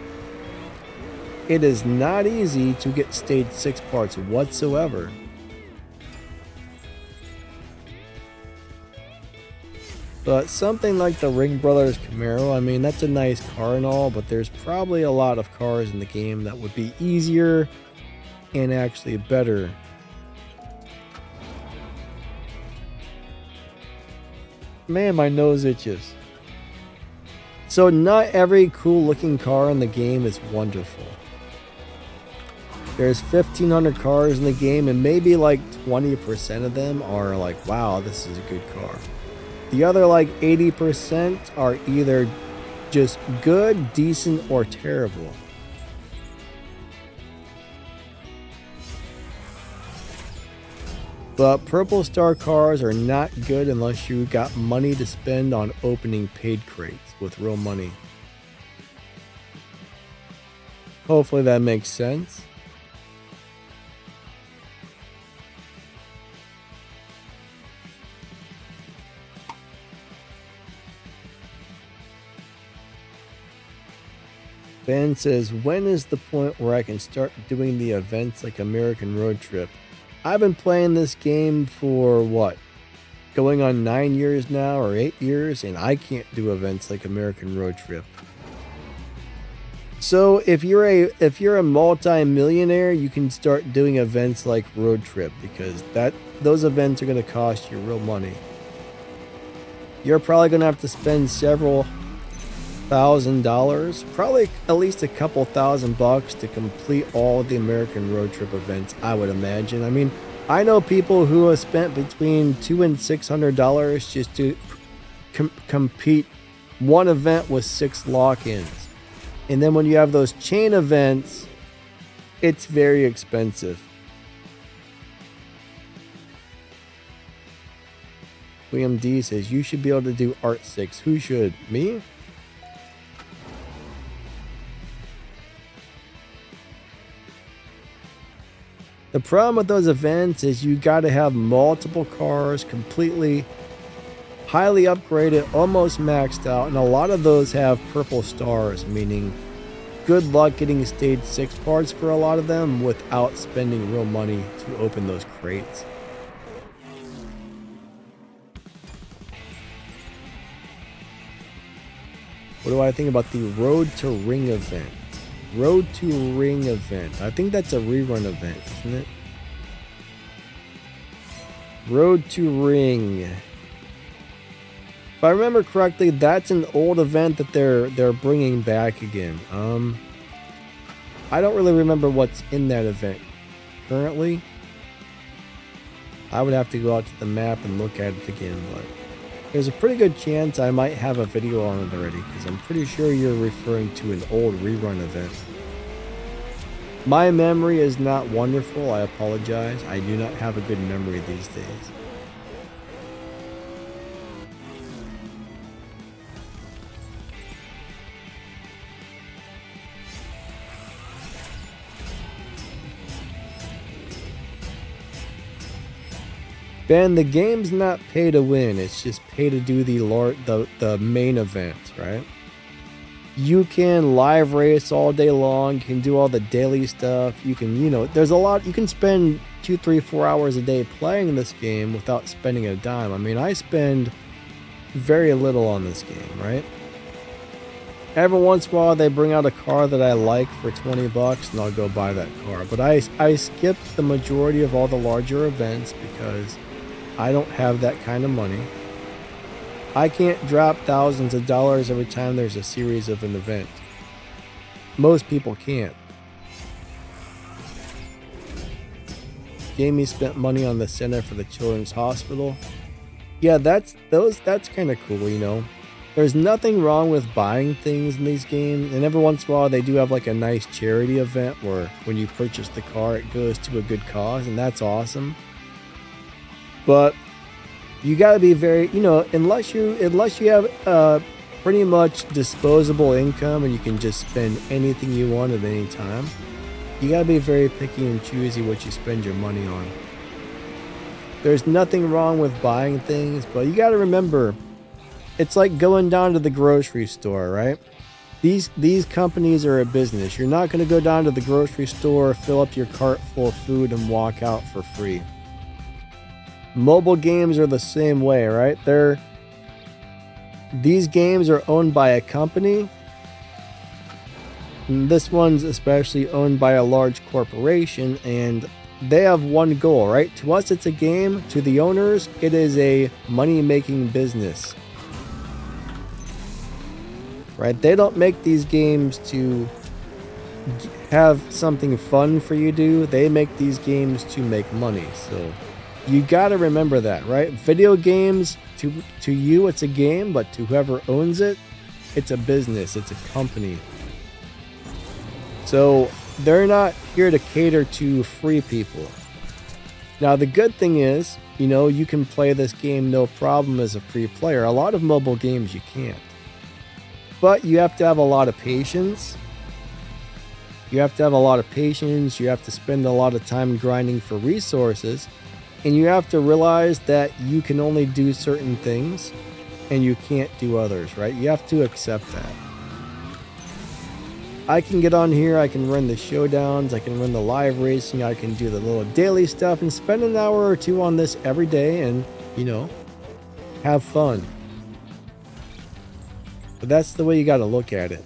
It is not easy to get stage 6 parts whatsoever. But something like the Ring Brothers Camaro, I mean, that's a nice car and all, but there's probably a lot of cars in the game that would be easier and actually better. Man, my nose itches. So not every cool looking car in the game is wonderful. There's 1,500 cars in the game and maybe like 20% of them are like, wow, this is a good car. The other like 80% are either just good, decent, or terrible. But purple star cars are not good unless you got money to spend on opening paid crates with real money. Hopefully that makes sense. Ben says, when is the point where I can start doing the events like American Road Trip? I've been playing this game for what? Going on 9 years now or 8 years, and I can't do events like American Road Trip. So if you're a multi-millionaire, you can start doing events like Road Trip because those events are going to cost you real money. You're probably going to have to spend several $1,000, probably at least a couple $1,000 to complete all of the American Road Trip events, I would imagine. I mean, I know people who have spent between $200 and $600 just to compete one event with 6 lock-ins. And then when you have those chain events, it's very expensive. William D says, you should be able to do Art 6. Who should? Me? The problem with those events is you got to have multiple cars completely highly upgraded, almost maxed out, and a lot of those have purple stars, meaning good luck getting stage 6 parts for a lot of them without spending real money to open those crates. What do I think about the Road to Ring event? Road to Ring event. I think that's a rerun event, isn't it? Road to Ring. If I remember correctly, that's an old event that they're bringing back again. I don't really remember what's in that event currently. I would have to go out to the map and look at it again, but there's a pretty good chance I might have a video on it already, because I'm pretty sure you're referring to an old rerun event. My memory is not wonderful, I apologize. I do not have a good memory these days. Ben, the game's not pay to win, it's just pay to do the main event, right? You can live race all day long, you can do all the daily stuff, you can, there's a lot, you can spend 2, 3, 4 hours a day playing this game without spending a dime. I mean, I spend very little on this game, right? Every once in a while they bring out a car that I like for $20 and I'll go buy that car. But I skip the majority of all the larger events because I don't have that kind of money. I can't drop thousands of dollars every time there's a series of an event. Most people can't. Jamie spent money on the Center for the Children's Hospital. Yeah, that's kind of cool, There's nothing wrong with buying things in these games, and every once in a while they do have like a nice charity event where when you purchase the car it goes to a good cause, and that's awesome. But you got to be very, unless you have pretty much disposable income and you can just spend anything you want at any time, you got to be very picky and choosy what you spend your money on. There's nothing wrong with buying things, but you got to remember, it's like going down to the grocery store, right? These companies are a business. You're not going to go down to the grocery store, fill up your cart full of food, and walk out for free. Mobile games are the same way, right? These games are owned by a company. And this one's especially owned by a large corporation, and they have one goal, right? To us, it's a game. To the owners, it is a money-making business. Right? They don't make these games to have something fun for you to do. They make these games to make money. So you got to remember that, right? Video games, to you, it's a game, but to whoever owns it, it's a business. It's a company. So they're not here to cater to free people. Now, the good thing is, you can play this game no problem as a free player. A lot of mobile games you can't. But you have to have a lot of patience. You have to spend a lot of time grinding for resources. And you have to realize that you can only do certain things and you can't do others, right? You have to accept that. I can get on here, I can run the showdowns, I can run the live racing, I can do the little daily stuff and spend an hour or two on this every day and, have fun. But that's the way you got to look at it.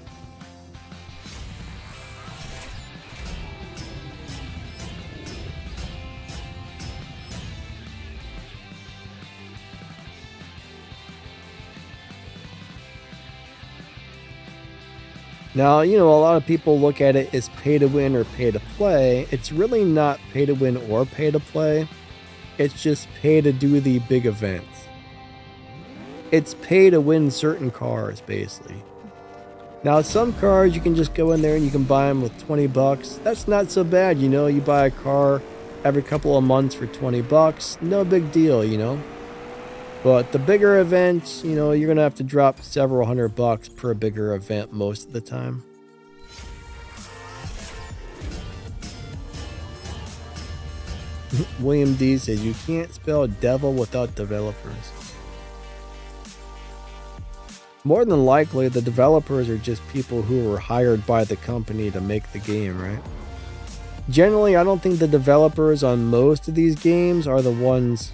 Now, a lot of people look at it as pay to win or pay to play. It's really not pay to win or pay to play. It's just pay to do the big events. It's pay to win certain cars, basically. Now, some cars you can just go in there and you can buy them with $20. That's not so bad, You buy a car every couple of months for $20. No big deal, But the bigger events, you're going to have to drop several $100 per bigger event most of the time. William D says, you can't spell devil without developers. More than likely, the developers are just people who were hired by the company to make the game, right? Generally, I don't think the developers on most of these games are the ones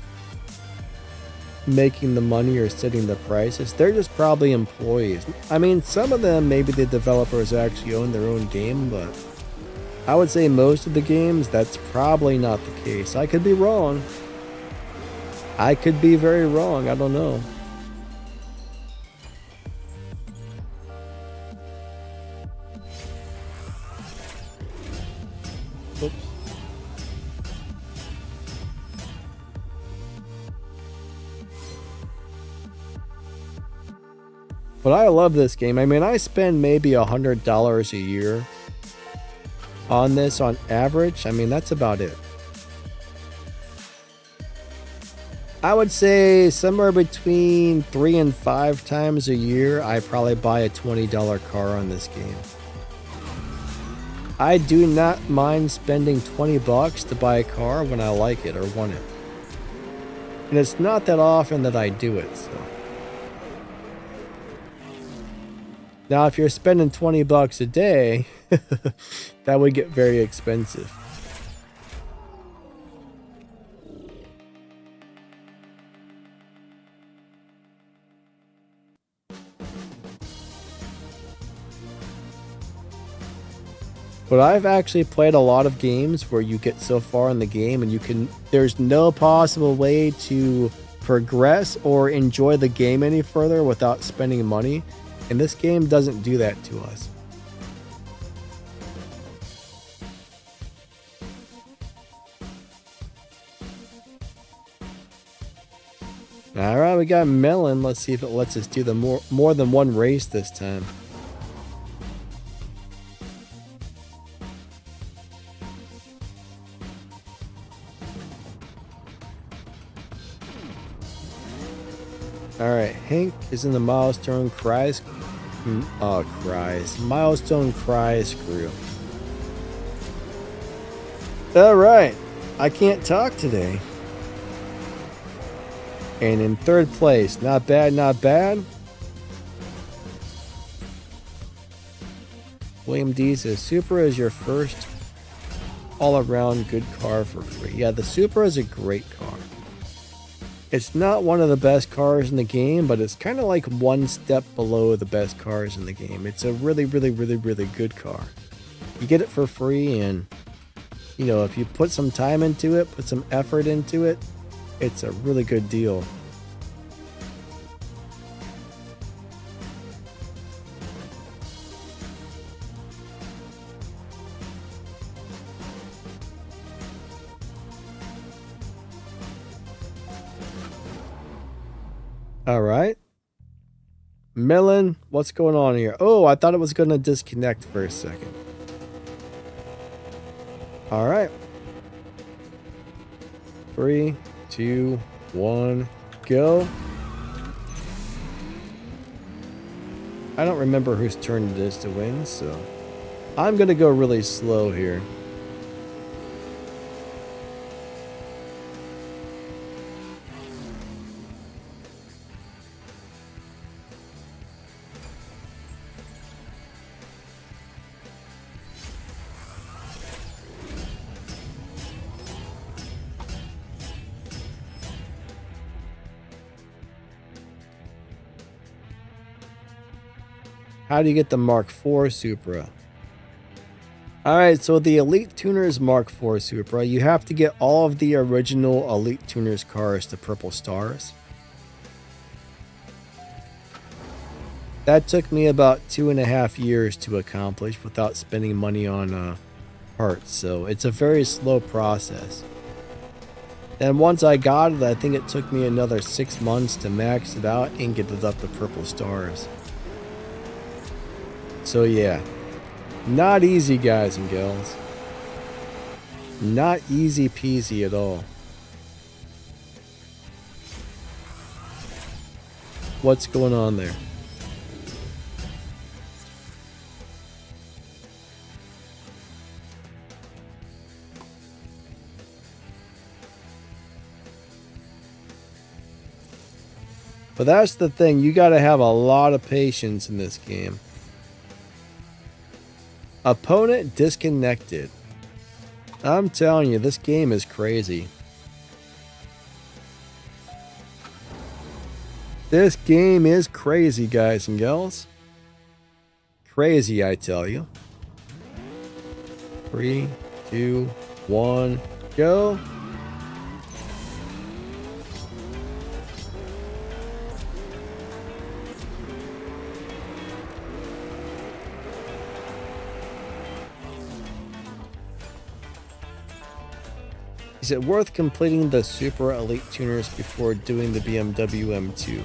making the money or setting the prices. They're just probably employees. I mean, some of them, maybe the developers actually own their own game, but I would say most of the games, that's probably not the case. I could be wrong. I could be very wrong. I don't know. Oops. But I love this game. I mean, I spend maybe $100 a year on this on average. I mean, that's about it. I would say somewhere between 3 and 5 times a year, I probably buy a $20 car on this game. I do not mind spending $20 to buy a car when I like it or want it. And it's not that often that I do it, so. Now, if you're spending $20 a day, that would get very expensive. But I've actually played a lot of games where you get so far in the game and there's no possible way to progress or enjoy the game any further without spending money. And this game doesn't do that to us. Alright, we got Melon. Let's see if it lets us do the more than one race this time. Alright, Hank is in the Milestone Cries. Milestone Cries crew. Alright, I can't talk today. And in third place, not bad, not bad. William D says, Supra is your first all-around good car for free. Yeah, the Supra is a great car. It's not one of the best cars in the game, but it's kind of like one step below the best cars in the game. It's a really, really, really, really good car. You get it for free, and, you know, if you put some time into it, put some effort into it, it's a really good deal. All right. Melon, what's going on here? Oh, I thought it was going to disconnect for a second. All right. 3, 2, 1, go. I don't remember whose turn it is to win, so I'm going to go really slow here. How do you get the Mark IV Supra? Alright, so the Elite Tuners Mark IV Supra, you have to get all of the original Elite Tuners cars to purple stars. That took me about 2.5 years to accomplish without spending money on parts, so it's a very slow process. And once I got it, I think it took me another 6 months to max it out and get it up to purple stars. So yeah, not easy, guys and gals. Not easy peasy at all. What's going on there? But that's the thing, you gotta have a lot of patience in this game. Opponent disconnected. I'm telling you, this game is crazy. This game is crazy, guys and gals. Crazy, I tell you. 3, 2, 1, go. Is it worth completing the Super Elite Tuners before doing the BMW M2?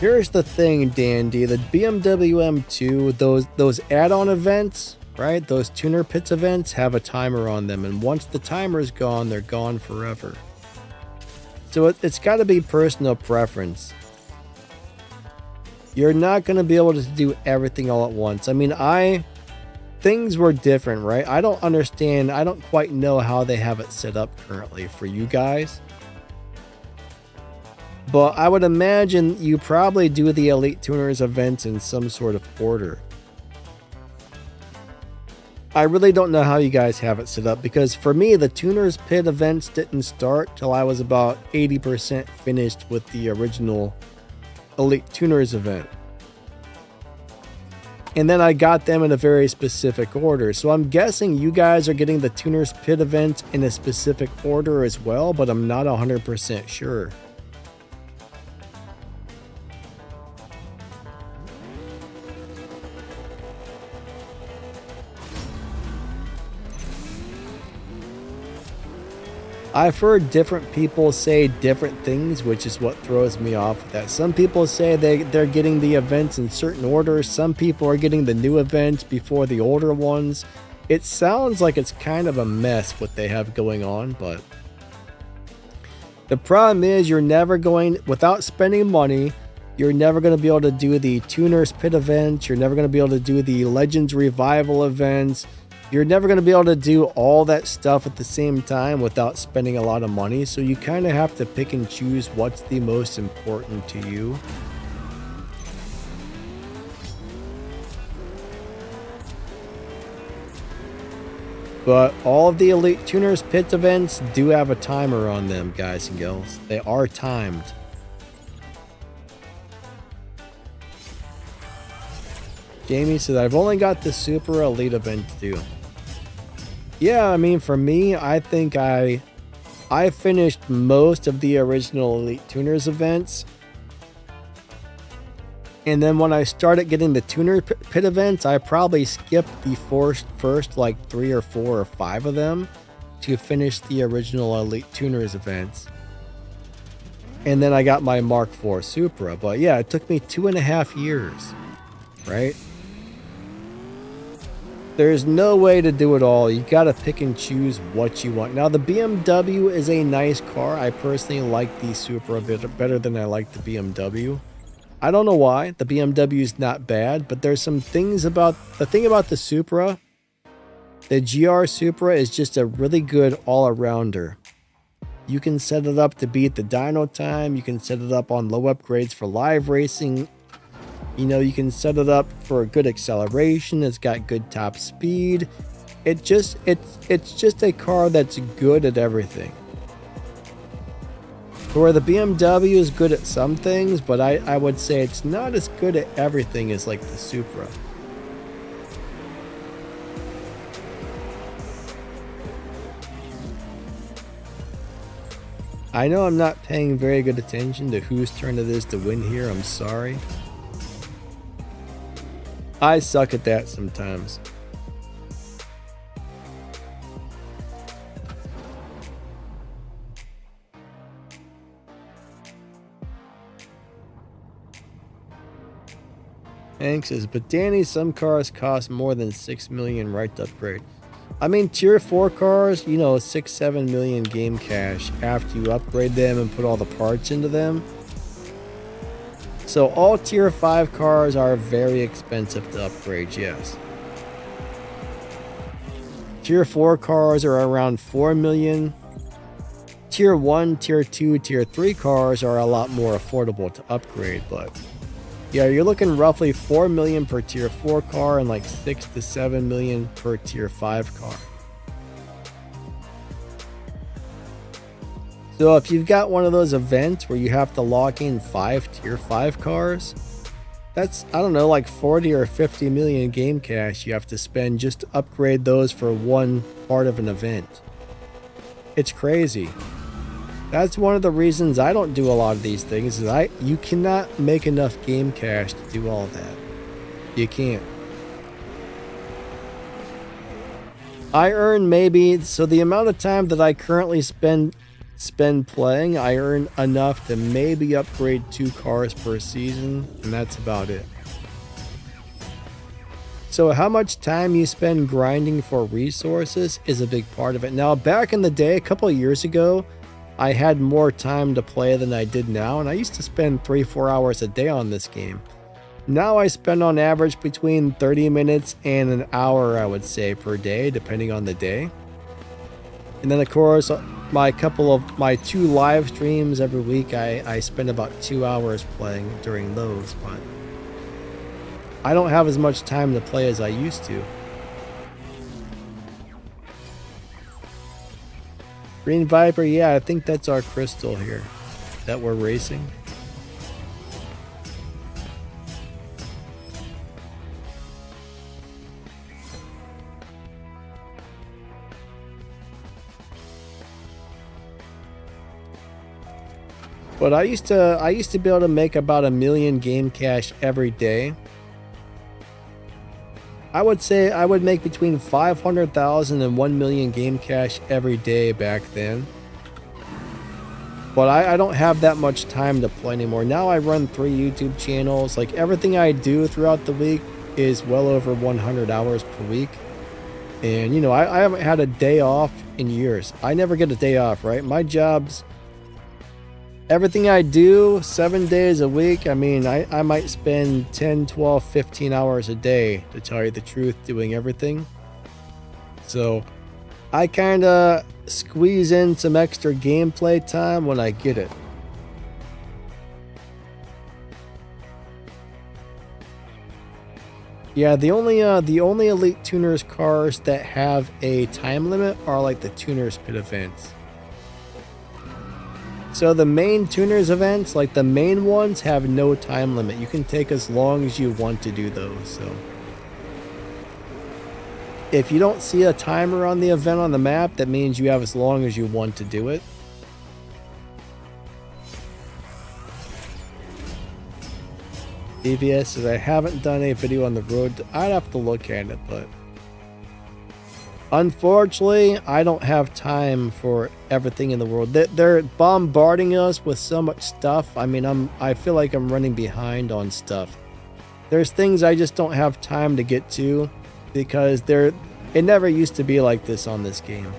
Here's the thing, Dandy. The BMW M2, those add-on events, right? Those tuner pits events have a timer on them, and once the timer is gone, they're gone forever. So it's got to be personal preference. You're not going to be able to do everything all at once. I mean, things were different, right? I don't understand. I don't quite know how they have it set up currently for you guys. But I would imagine you probably do the Elite Tuners events in some sort of order. I really don't know how you guys have it set up, because for me, the Tuners Pit events didn't start till I was about 80% finished with the original Elite Tuners event. And then I got them in a very specific order. So I'm guessing you guys are getting the Tuners Pit event in a specific order as well, but I'm not 100% sure. I've heard different people say different things, which is what throws me off with that. Some people say they're getting the events in certain orders. Some people are getting the new events before the older ones. It sounds like it's kind of a mess what they have going on, but the problem is you're never going, without spending money, you're never going to be able to do the Tuners Pit events. You're never going to be able to do the Legends Revival events. You're never going to be able to do all that stuff at the same time without spending a lot of money, so you kind of have to pick and choose what's the most important to you. But all of the Elite Tuners Pit events do have a timer on them, guys and girls. They are timed. Jamie said, I've only got the Super Elite event to do. Yeah, I mean, for me, I think I finished most of the original Elite Tuners events. And then when I started getting the Tuner Pit events, I probably skipped the first like 3 or 4 or 5 of them to finish the original Elite Tuners events. And then I got my Mark IV Supra. But yeah, it took me 2.5 years, right? There's no way to do it all. You got to pick and choose what you want. Now, the BMW is a nice car. I personally like the Supra a bit better than I like the BMW. I don't know why. The BMW is not bad, but there's some things about the Supra. The GR Supra is just a really good all-arounder. You can set it up to beat the dyno time. You can set it up on low upgrades for live racing. You know, you can set it up for good acceleration. It's got good top speed. It's just a car that's good at everything. Where the BMW is good at some things, but I would say it's not as good at everything as like the Supra. I know I'm not paying very good attention to whose turn it is to win here. I'm sorry. I suck at that sometimes. Hank says, but Danny, some cars cost more than 6 million right to upgrade. I mean, tier 4 cars, you know, 6-7 million game cash after you upgrade them and put all the parts into them. So all tier 5 cars are very expensive to upgrade, yes. Tier 4 cars are around 4 million. Tier 1, tier 2, tier 3 cars are a lot more affordable to upgrade, but yeah, you're looking roughly 4 million per tier 4 car and like 6 to 7 million per tier 5 car. So if you've got one of those events where you have to lock in 5 tier 5 cars, that's, I don't know, like 40 or 50 million game cash you have to spend just to upgrade those for one part of an event. It's crazy. That's one of the reasons I don't do a lot of these things, is you cannot make enough game cash to do all that. You can't. I earn maybe, so the amount of time that I currently spend playing, I earn enough to maybe upgrade 2 cars per season, and that's about it. So how much time you spend grinding for resources is a big part of it. Now, back in the day, a couple of years ago, I had more time to play than I did now, and I used to spend 3-4 hours a day on this game. Now I spend on average between 30 minutes and an hour, I would say, per day, depending on the day. And then, of course, my 2 live streams every week, I spend about 2 hours playing during those, but I don't have as much time to play as I used to. Green Viper, yeah, I think that's our crystal here that we're racing. But I used to be able to make about 1 million game cash every day. I would say I would make between 500,000 and 1 million game cash every day back then. But I don't have that much time to play anymore. Now I run 3 YouTube channels. Like, everything I do throughout the week is well over 100 hours per week. And, you know, I haven't had a day off in years. I never get a day off, right? My job's everything I do 7 days a week. I mean, I might spend 10, 12, 15 hours a day, to tell you the truth, doing everything. So I kind of squeeze in some extra gameplay time when I get it. Yeah, the only Elite Tuners cars that have a time limit are like the Tuners Pit events. So the main Tuners events, like the main ones, have no time limit. You can take as long as you want to do those. So if you don't see a timer on the event on the map, that means you have as long as you want to do it. DVS says I haven't done a video on the road. I'd have to look at it, but unfortunately, I don't have time for everything in the world. They're bombarding us with so much stuff. I mean, I feel like I'm running behind on stuff. There's things I just don't have time to get to because it never used to be like this on this game.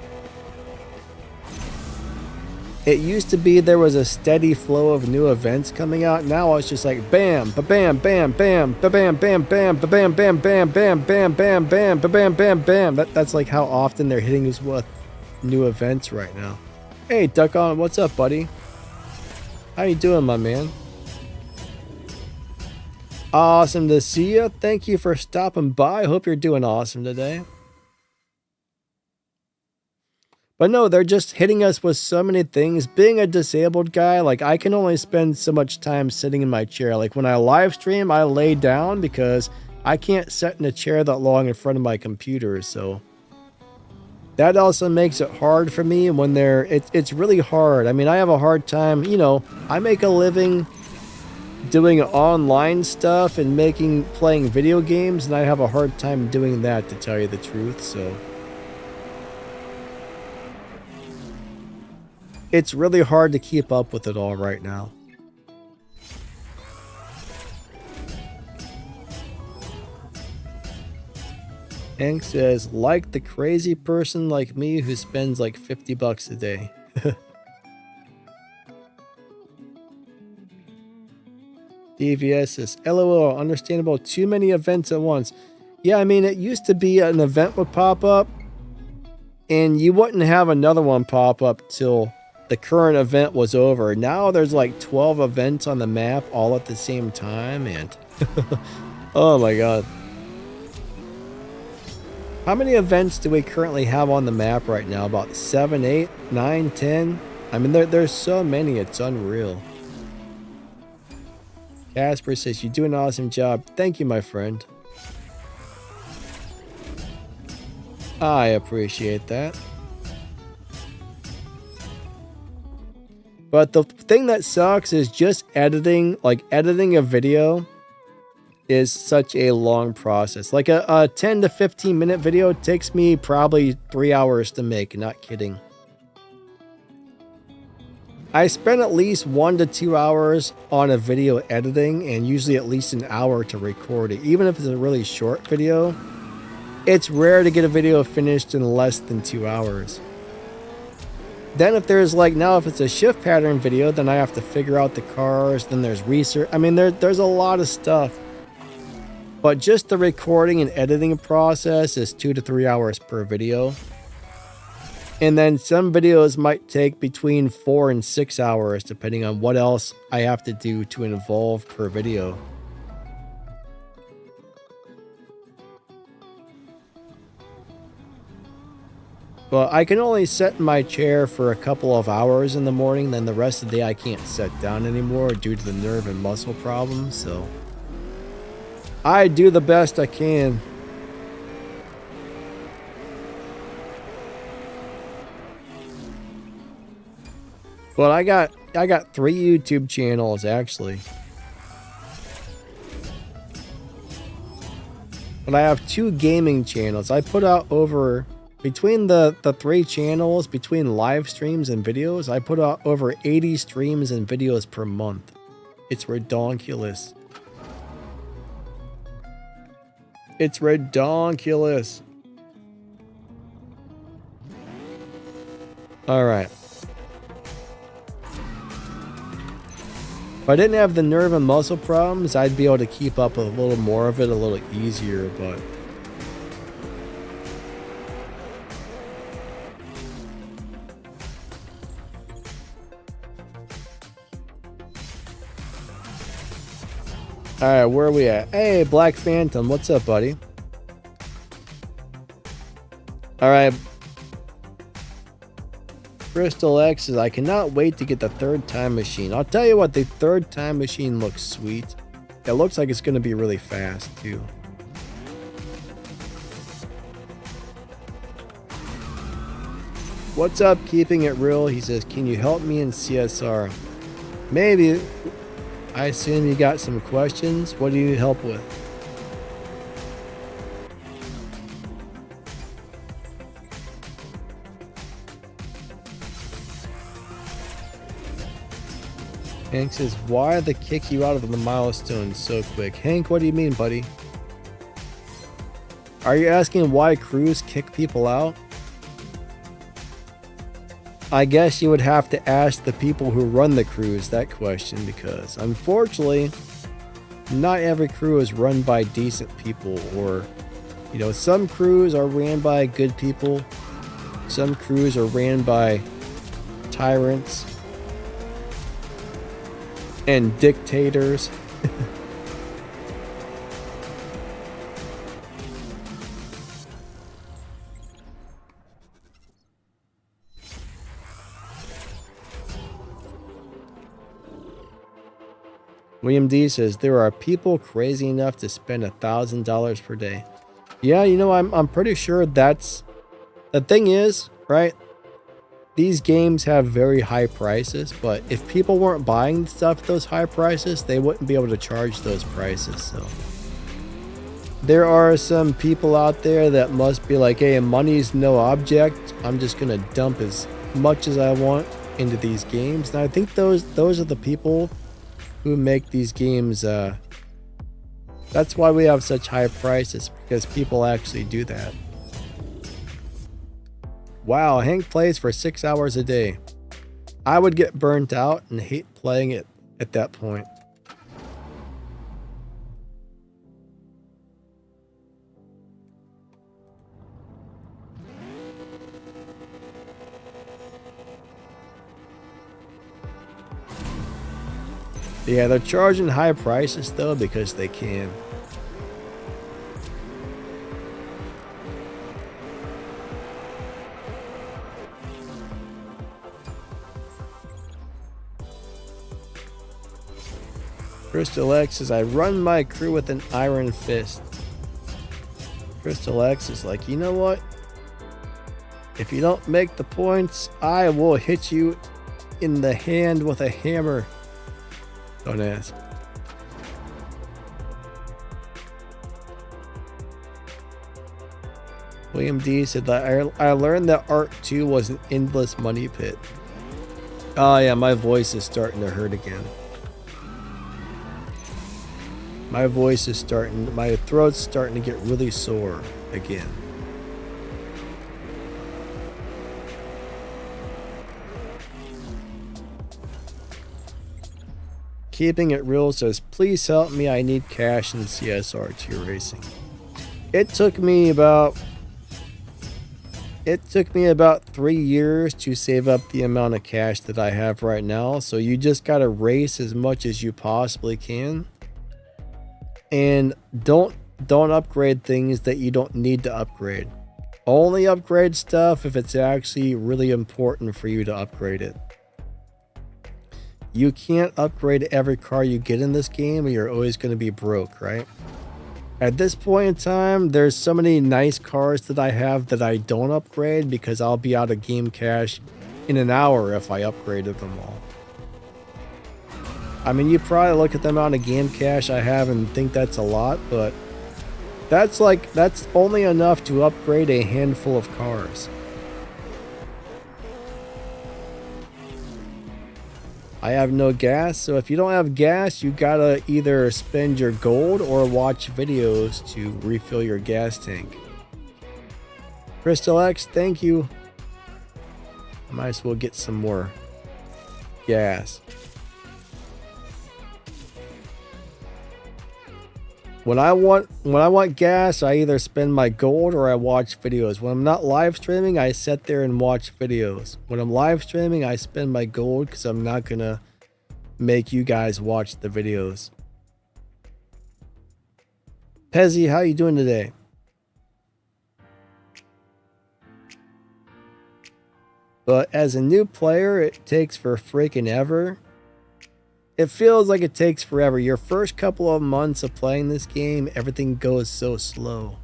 It used to be there was a steady flow of new events coming out. Now it's just like bam, ba-bam, bam, bam, ba-bam, bam, bam, ba-bam, bam, bam, bam, bam, bam, bam, ba-bam, bam, bam. That's like how often they're hitting us with new events right now. Hey, Duck On, what's up, buddy? How you doing, my man? Awesome to see you. Thank you for stopping by. Hope you're doing awesome today. But no, they're just hitting us with so many things. Being a disabled guy, like I can only spend so much time sitting in my chair. Like when I live stream, I lay down because I can't sit in a chair that long in front of my computer. So that also makes it hard for me when it's really hard. I mean, I have a hard time, you know, I make a living doing online stuff and playing video games, and I have a hard time doing that, to tell you the truth. So it's really hard to keep up with it all right now. Hank says, like the crazy person like me who spends like $50 a day. DVS says, LOL, understandable, too many events at once. Yeah, I mean, it used to be an event would pop up and you wouldn't have another one pop up till the current event was over. Now there's like 12 events on the map all at the same time, and oh my god. How many events do we currently have on the map right now? About 7, 8, 9, 10? I mean, there's so many, it's unreal. Casper says, you do an awesome job. Thank you, my friend. I appreciate that. But the thing that sucks is just editing. Like, editing a video is such a long process. Like a 10 to 15 minute video takes me probably 3 hours to make, not kidding. I spend at least 1 to 2 hours on a video editing, and usually at least an hour to record it. Even if it's a really short video, it's rare to get a video finished in less than 2 hours. Then if there's like, now if it's a shift pattern video, then I have to figure out the cars, then there's research. I mean, there's a lot of stuff. But just the recording and editing process is 2 to 3 hours per video. And then some videos might take between 4 and 6 hours, depending on what else I have to do to involve per video. But I can only sit in my chair for a couple of hours in the morning, then the rest of the day I can't sit down anymore due to the nerve and muscle problems, so I do the best I can. But I got 3 YouTube channels actually. But I have 2 gaming channels. I put out over, between the 3 channels, between live streams and videos, I put out over 80 streams and videos per month. It's redonkulous. It's redonkulous. Alright. If I didn't have the nerve and muscle problems, I'd be able to keep up with a little more of it a little easier, but Alright, where are we at? Hey, Black Phantom, what's up, buddy? Alright. Crystal X says, I cannot wait to get the third time machine. I'll tell you what, the third time machine looks sweet. It looks like it's going to be really fast, too. What's up, Keeping It Real? He says, can you help me in CSR? Maybe. I assume you got some questions. What do you need help with? Hank says, why they kick you out of the milestone so quick? Hank, what do you mean, buddy? Are you asking why crews kick people out? I guess you would have to ask the people who run the crews that question, because unfortunately, not every crew is run by decent people, or, you know, some crews are ran by good people, some crews are ran by tyrants and dictators. William D says, there are people crazy enough to spend $1,000 per day. Yeah, you know, I'm pretty sure that's... The thing is, right? These games have very high prices, but if people weren't buying stuff at those high prices, they wouldn't be able to charge those prices, so... There are some people out there that must be like, hey, money's no object. I'm just gonna dump as much as I want into these games. And I think those are the people who make these games. That's why we have such high prices, because people actually do that. Wow, Hank plays for 6 hours a day. I would get burnt out and hate playing it at that point. Yeah, they're charging high prices though because they can. Crystal X says, I run my crew with an iron fist. Crystal X is like, you know what? If you don't make the points, I will hit you in the hand with a hammer. Don't ask. William D said that I learned that Art 2 was an endless money pit. Oh yeah, my voice is starting to hurt again. My voice is starting, my throat's starting to get really sore again. Keeping It Real says, please help me, I need cash in CSR2 racing. It took me about 3 years to save up the amount of cash that I have right now. So you just gotta race as much as you possibly can. And don't upgrade things that you don't need to upgrade. Only upgrade stuff if it's actually really important for you to upgrade it. You can't upgrade every car you get in this game, or you're always going to be broke, right? At this point in time, there's so many nice cars that I have that I don't upgrade because I'll be out of game cash in an hour if I upgraded them all. I mean, you probably look at the amount of game cash I have and think that's a lot, but that's only enough to upgrade a handful of cars. I have no gas, so if you don't have gas, you gotta either spend your gold or watch videos to refill your gas tank. Crystal X, thank you. I might as well get some more gas. When I want gas, I either spend my gold or I watch videos. When I'm not live streaming, I sit there and watch videos. When I'm live streaming, I spend my gold because I'm not gonna make you guys watch the videos. Pezzy, how you doing today? But as a new player, it takes for freaking ever. It feels like it takes forever. Your first couple of months of playing this game, everything goes so slow.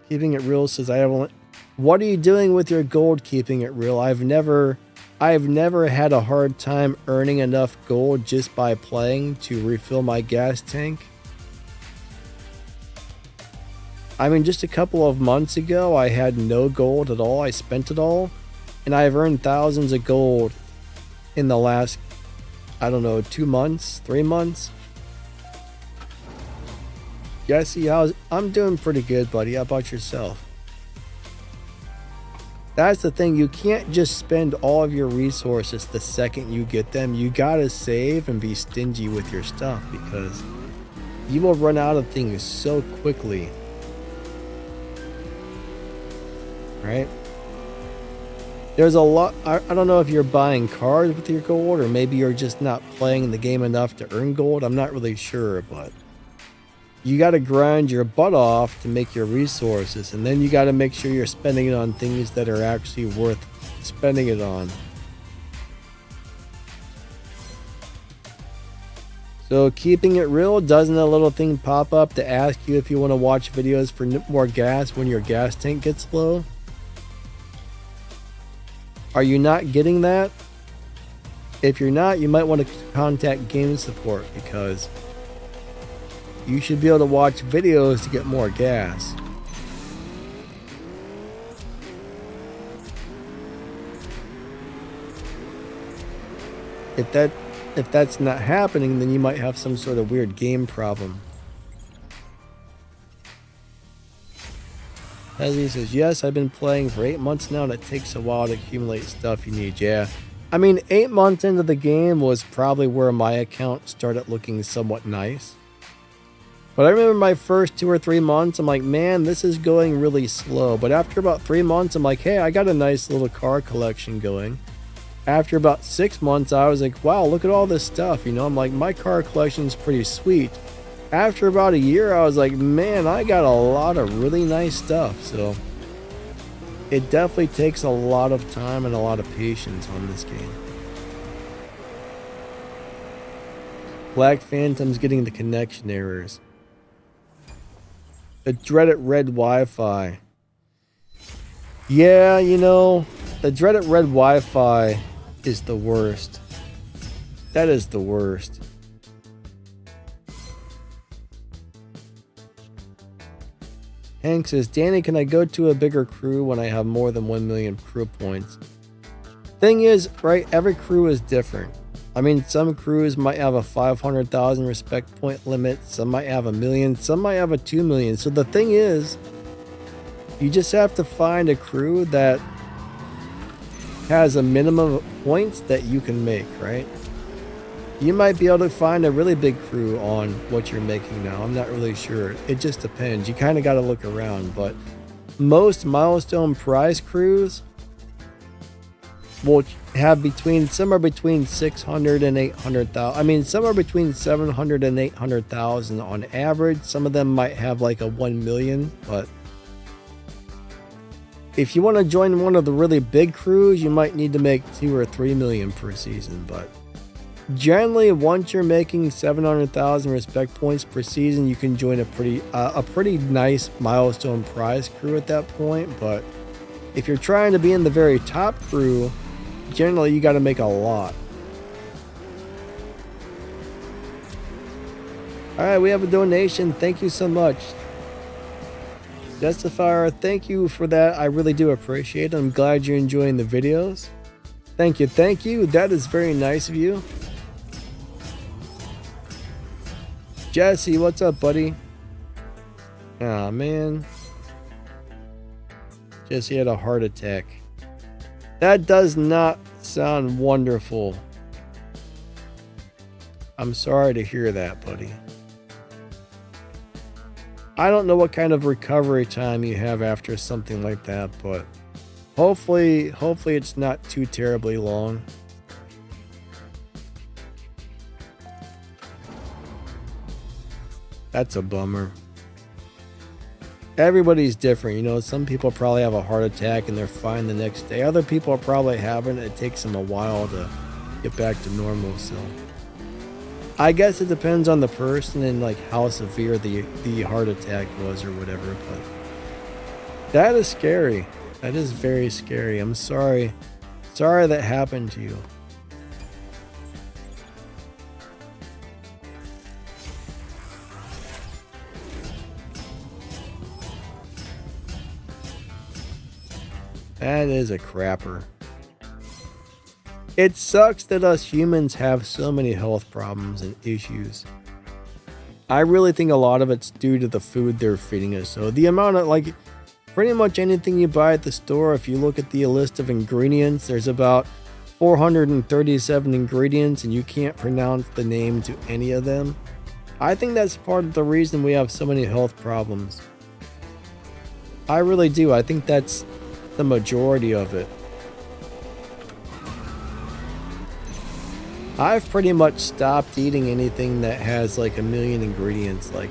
Keeping it real says, I haven't. What are you doing with your gold? Keeping it real. I've never had a hard time earning enough gold just by playing to refill my gas tank. I mean, just a couple of months ago, I had no gold at all. I spent it all, and I've earned thousands of gold in the last, I don't know, 2 months, 3 months. Jesse, I'm doing pretty good, buddy. How about yourself? That's the thing. You can't just spend all of your resources the second you get them. You gotta save and be stingy with your stuff because you will run out of things so quickly. Right? There's a lot. I don't know if you're buying cars with your gold or maybe you're just not playing the game enough to earn gold. I'm not really sure, but you got to grind your butt off to make your resources, and then you got to make sure you're spending it on things that are actually worth spending it on. So keeping it real, doesn't a little thing pop up to ask you if you want to watch videos for more gas when your gas tank gets low? Are you not getting that? If you're not, you might want to contact game support because you should be able to watch videos to get more gas. If that's not happening, then you might have some sort of weird game problem. Hezzy says, yes, I've been playing for 8 months now and it takes a while to accumulate stuff you need. Yeah. I mean, 8 months into the game was probably where my account started looking somewhat nice. But I remember my first 2 or 3 months, I'm like, man, this is going really slow. But after about 3 months, I'm like, hey, I got a nice little car collection going. After about 6 months, I was like, wow, look at all this stuff. You know, I'm like, my car collection's pretty sweet. After about a year, I was like, man, I got a lot of really nice stuff. So it definitely takes a lot of time and a lot of patience on this game. Black Phantom's getting the connection errors. The dreaded red Wi-Fi. Yeah, you know, the dreaded red Wi-Fi is the worst. That is the worst. Hank says, Danny, can I go to a bigger crew when I have more than 1 million crew points? Thing is, right, every crew is different. I mean, some crews might have a 500,000 respect point limit, some might have 1 million, some might have a 2 million. So the thing is, you just have to find a crew that has a minimum of points that you can make, right? You might be able to find a really big crew on what you're making now. I'm not really sure. It just depends. You kind of got to look around, but most milestone prize crews will have somewhere between 600 and 800,000. I mean, somewhere between 700 and 800,000 on average. Some of them might have like a 1 million, but if you want to join one of the really big crews, you might need to make 2 or 3 million per season. But generally, once you're making 700,000 respect points per season, you can join a pretty nice milestone prize crew at that point. But if you're trying to be in the very top crew, generally you got to make a lot. All right, we have a donation. Thank you so much. Justifier, thank you for that. I really do appreciate it. I'm glad you're enjoying the videos. Thank you. Thank you. That is very nice of you. Jesse, what's up, buddy? Aw, man. Jesse had a heart attack. That does not sound wonderful. I'm sorry to hear that, buddy. I don't know what kind of recovery time you have after something like that, but Hopefully it's not too terribly long. That's a bummer. Everybody's different, you know. Some people probably have a heart attack and they're fine the next day. Other people probably haven't. It takes them a while to get back to normal. So I guess it depends on the person and like how severe the heart attack was or whatever. But that is scary. That is very scary. I'm sorry. Sorry that happened to you. That is a crapper. It sucks that us humans have so many health problems and issues. I really think a lot of it's due to the food they're feeding us. So the amount of, like, pretty much anything you buy at the store, if you look at the list of ingredients, there's about 437 ingredients and you can't pronounce the name to any of them. I think that's part of the reason we have so many health problems. I really do. I think that's the majority of it. I've pretty much stopped eating anything that has like a million ingredients. Like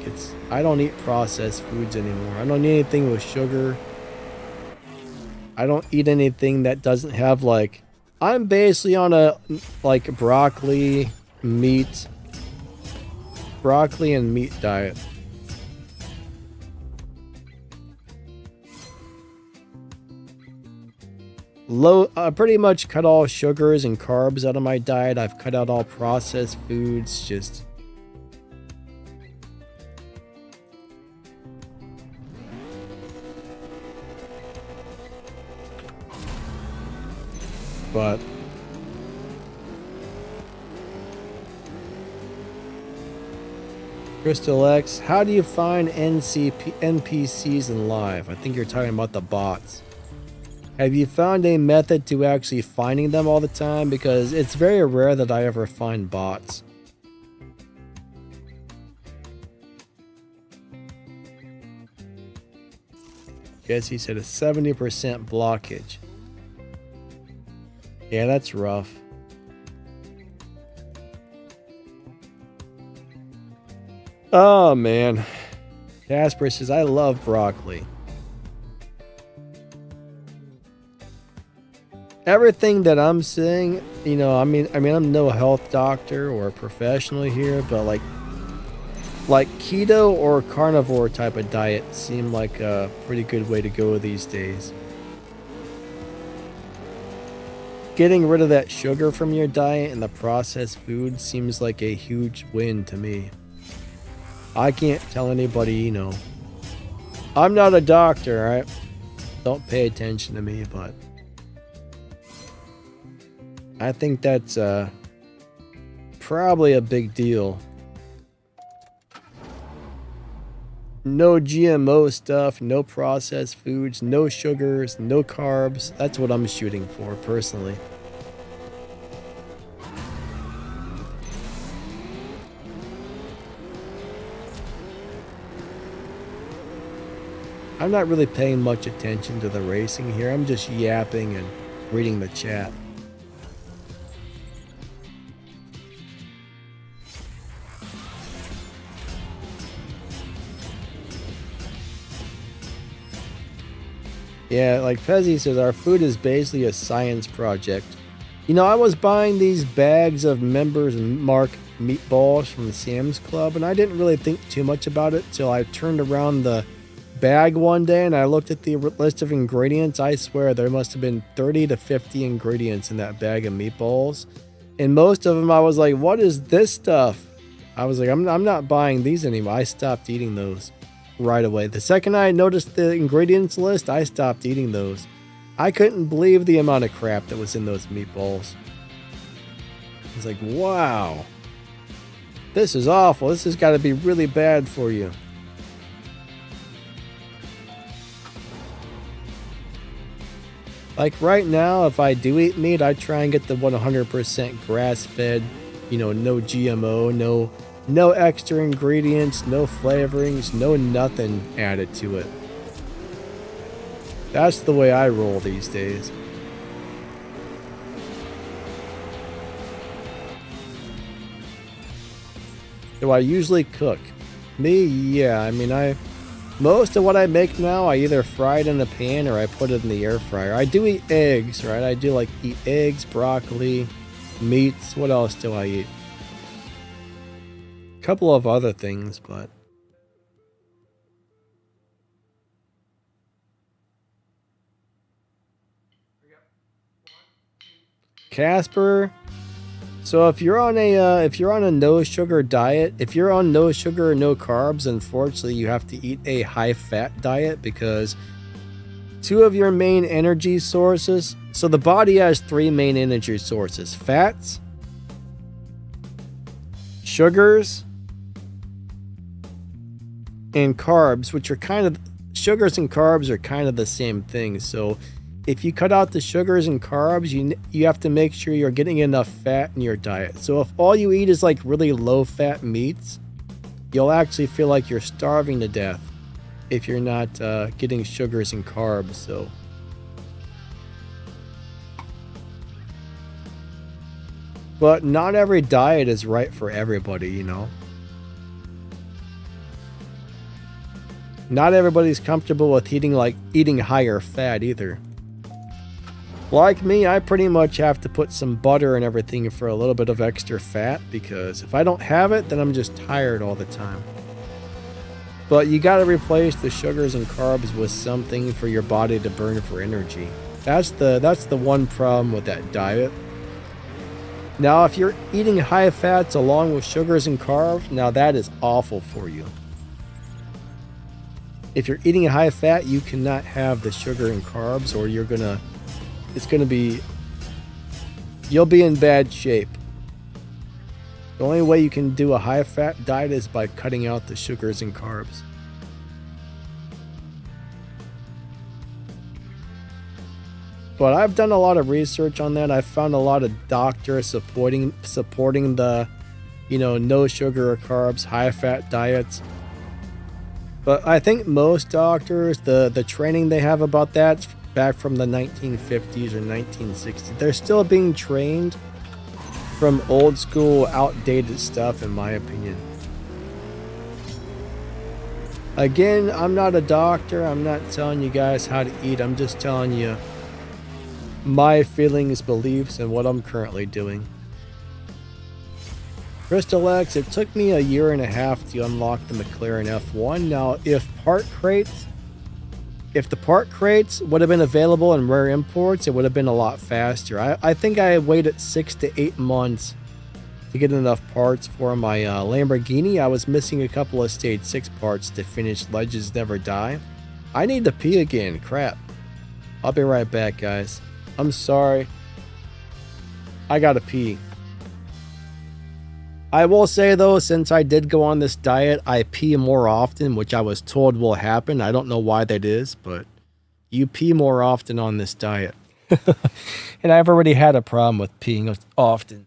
I don't eat processed foods anymore. I don't eat anything with sugar. I don't eat anything that doesn't have like, I'm basically on a like broccoli and meat diet. I pretty much cut all sugars and carbs out of my diet. I've cut out all processed foods. Just but Crystal X, how do you find NPCs in live? I think you're talking about the bots. Have you found a method to actually finding them all the time? Because it's very rare that I ever find bots. Guess he said a 70% blockage. Yeah, that's rough. Oh man. Casper says, I love broccoli. Everything that I'm saying, you know, I mean, I'm no health doctor or professional here, but like keto or carnivore type of diet seem like a pretty good way to go these days. Getting rid of that sugar from your diet and the processed food seems like a huge win to me. I can't tell anybody, you know. I'm not a doctor, alright? Don't pay attention to me, but I think that's probably a big deal. No GMO stuff, no processed foods, no sugars, no carbs. That's what I'm shooting for personally. I'm not really paying much attention to the racing here. I'm just yapping and reading the chat. Yeah, like Pezzy says, our food is basically a science project. You know, I was buying these bags of Members Mark meatballs from the Sam's Club, and I didn't really think too much about it till I turned around the bag one day and I looked at the list of ingredients. I swear there must have been 30 to 50 ingredients in that bag of meatballs. And most of them I was like, what is this stuff? I was like, I'm not buying these anymore. I stopped eating those right away. The second I noticed the ingredients list, I stopped eating those. I couldn't believe the amount of crap that was in those meatballs. I was like, wow, this is awful. This has got to be really bad for you. Like right now, if I do eat meat, I try and get the 100% grass-fed, you know, no GMO, no extra ingredients, no flavorings, no nothing added to it. That's the way I roll these days. Do I usually cook? Me, yeah. I mean, most of what I make now, I either fry it in a pan or I put it in the air fryer. I do eat eggs, right? I do like eat eggs, broccoli, meats. What else do I eat? A couple of other things, but Casper. So if you're on a no sugar diet, if you're on no sugar and no carbs, unfortunately you have to eat a high fat diet because two of your main energy sources. So the body has three main energy sources: fats, sugars, and carbs, which are kind of sugars and carbs are kind of the same thing. So if you cut out the sugars and carbs, you have to make sure you're getting enough fat in your diet. So if all you eat is like really low fat meats, you'll actually feel like you're starving to death if you're not getting sugars and carbs. So but not every diet is right for everybody, you know. Not everybody's comfortable with eating higher fat either. Like me, I pretty much have to put some butter and everything for a little bit of extra fat, because if I don't have it, then I'm just tired all the time. But you gotta replace the sugars and carbs with something for your body to burn for energy. That's the one problem with that diet. Now, if you're eating high fats along with sugars and carbs, now that is awful for you. If you're eating high fat, you cannot have the sugar and carbs, or you'll be in bad shape. The only way you can do a high fat diet is by cutting out the sugars and carbs. But I've done a lot of research on that. I found a lot of doctors supporting the, no sugar or carbs, high fat diets. But I think most doctors, the training they have about that back from the 1950s or 1960s, they're still being trained from old school, outdated stuff, in my opinion. Again, I'm not a doctor. I'm not telling you guys how to eat. I'm just telling you my feelings, beliefs, and what I'm currently doing. Crystal X, it took me a year and a half to unlock the McLaren F1. Now, if the part crates would have been available in rare imports, it would have been a lot faster. I think I waited 6 to 8 months to get enough parts for my Lamborghini. I was missing a couple of stage 6 parts to finish Legends Never Die. I need to pee again. Crap. I'll be right back, guys. I'm sorry. I gotta pee. I will say though, since I did go on this diet, I pee more often, which I was told will happen. I don't know why that is, but you pee more often on this diet. And I've already had a problem with peeing often.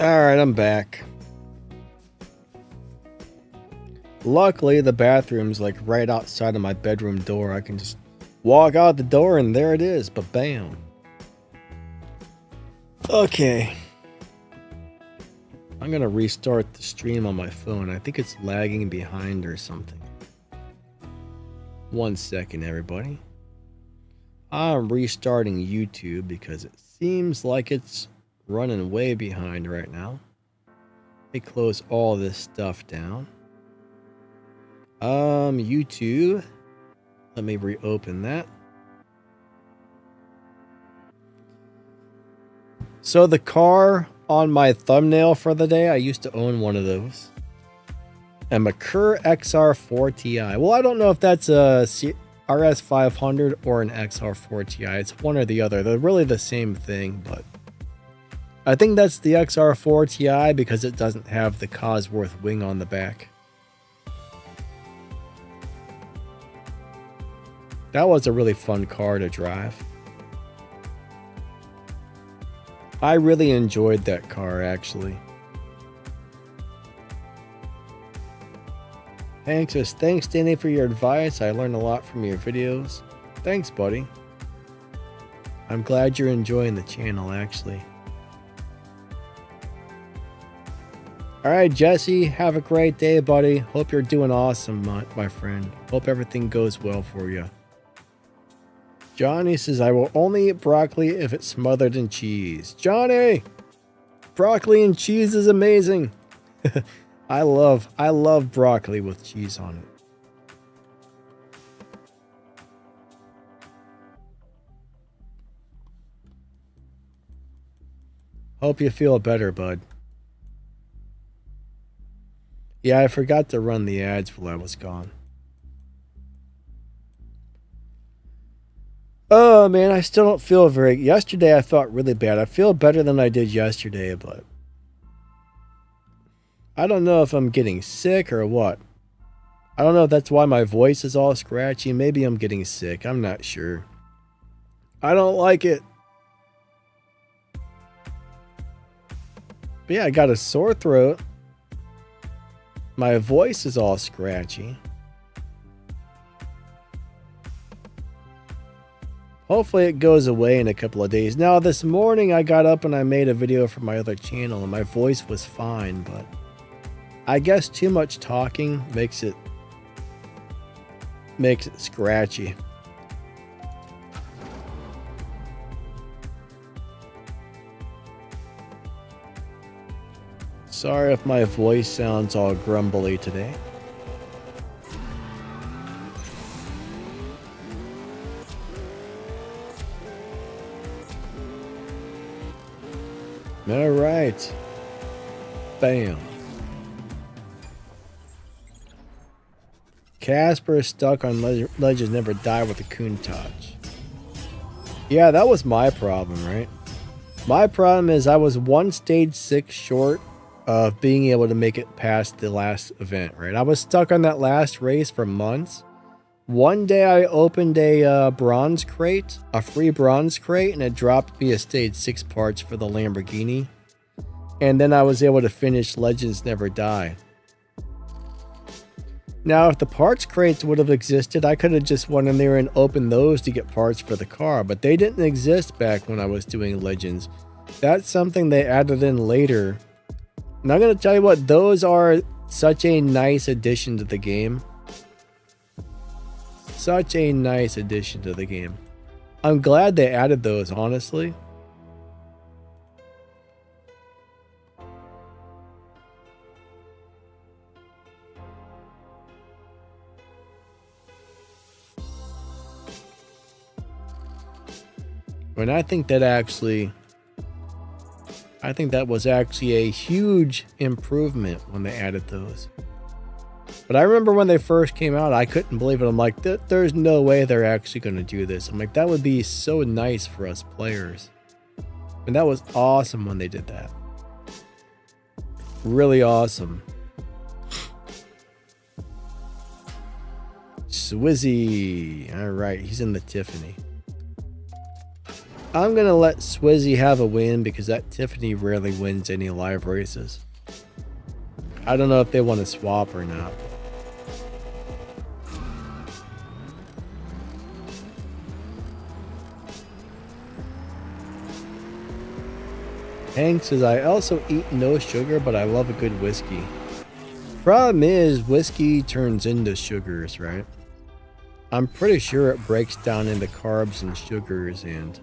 Alright, I'm back. Luckily, the bathroom's like right outside of my bedroom door. I can just walk out the door and there it is, but bam. Okay. I'm gonna restart the stream on my phone. I think it's lagging behind or something. 1 second, everybody. I'm restarting YouTube because it seems like it's running way behind right now. Let me close all this stuff down. YouTube. Let me reopen that. So the car on my thumbnail for the day, I used to own one of those. A Merkur XR4 Ti. Well, I don't know if that's a RS500 or an XR4 Ti. It's one or the other. They're really the same thing, but I think that's the XR4 Ti because it doesn't have the Cosworth wing on the back. That was a really fun car to drive. I really enjoyed that car, actually. Hank says, thanks, Danny, for your advice. I learned a lot from your videos. Thanks, buddy. I'm glad you're enjoying the channel, actually. Alright, Jesse, have a great day, buddy. Hope you're doing awesome, my friend. Hope everything goes well for you. Johnny says, I will only eat broccoli if it's smothered in cheese. Johnny! Broccoli and cheese is amazing. I love broccoli with cheese on it. Hope you feel better, bud. Yeah, I forgot to run the ads while I was gone. Oh man, I still don't feel very... Yesterday I felt really bad. I feel better than I did yesterday, but I don't know if I'm getting sick or what. I don't know if that's why my voice is all scratchy. Maybe I'm getting sick. I'm not sure. I don't like it. But yeah, I got a sore throat. My voice is all scratchy. Hopefully it goes away in a couple of days. Now, this morning I got up and I made a video for my other channel and my voice was fine, but I guess too much talking makes it scratchy. Sorry if my voice sounds all grumbly today. All right. Bam. Casper is stuck on Legends Never Die with a Countach. Yeah, that was my problem, right? My problem is I was 1 stage 6 short of being able to make it past the last event, right? I was stuck on that last race for months. One day I opened a bronze crate, a free bronze crate, and it dropped me a stage 6 parts for the Lamborghini. And then I was able to finish Legends Never Die. Now, if the parts crates would have existed, I could have just went in there and opened those to get parts for the car, but they didn't exist back when I was doing Legends. That's something they added in later. And I'm going to tell you what, those are such a nice addition to the game. Such a nice addition to the game. I'm glad they added those, honestly. And I think that was actually a huge improvement when they added those. But I remember when they first came out, I couldn't believe it. I'm like, there's no way they're actually going to do this. I'm like, that would be so nice for us players. And that was awesome when they did that. Really awesome. Swizzy. All right, he's in the Tiffany. I'm gonna let Swizzy have a win because that Tiffany rarely wins any live races. I don't know if they want to swap or not. Hank says, I also eat no sugar, but I love a good whiskey. Problem is, whiskey turns into sugars, right? I'm pretty sure it breaks down into carbs and sugars, and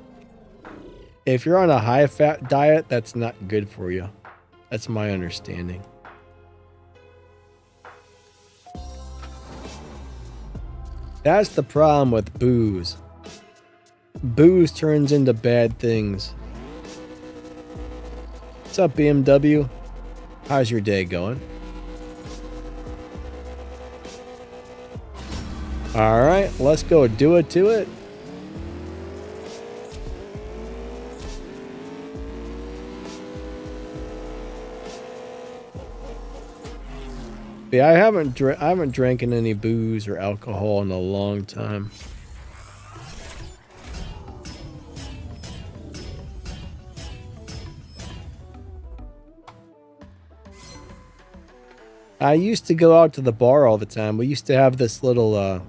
if you're on a high-fat diet, that's not good for you. That's my understanding. That's the problem with booze. Booze turns into bad things. What's up, BMW? How's your day going? Alright, let's go do it to it. Yeah, I haven't drank any booze or alcohol in a long time. I used to go out to the bar all the time. We used to have this little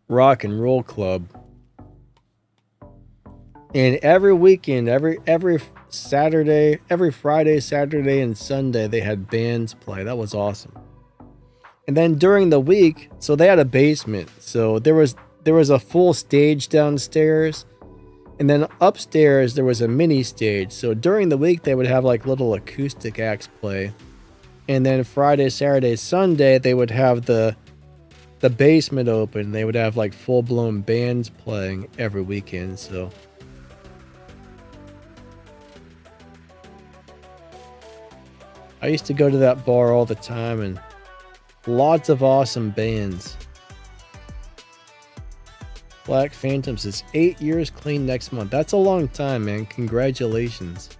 rock and roll club. And every weekend, every Saturday, every Friday, Saturday, and Sunday, they had bands play. That was awesome. And then during the week, so they had a basement. So there was a full stage downstairs. And then upstairs, there was a mini stage. So during the week, they would have like little acoustic acts play. And then Friday, Saturday, Sunday, they would have the basement open. They would have like full-blown bands playing every weekend. So I used to go to that bar all the time, and lots of awesome bands. Black Phantom says 8 years clean next month. That's a long time, man. Congratulations.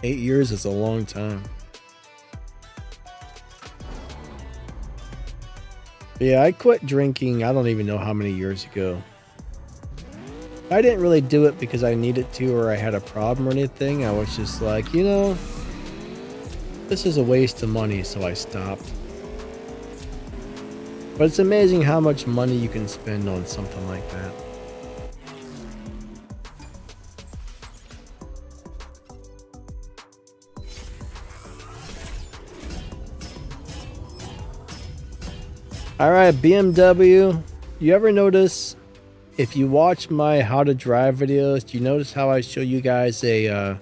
8 years is a long time. Yeah, I quit drinking, I don't even know how many years ago. I didn't really do it because I needed to or I had a problem or anything. I was just like, you know, this is a waste of money, so I stopped. But it's amazing how much money you can spend on something like that. Alright, BMW, you ever notice, if you watch my how to drive videos, do you notice how I show you guys a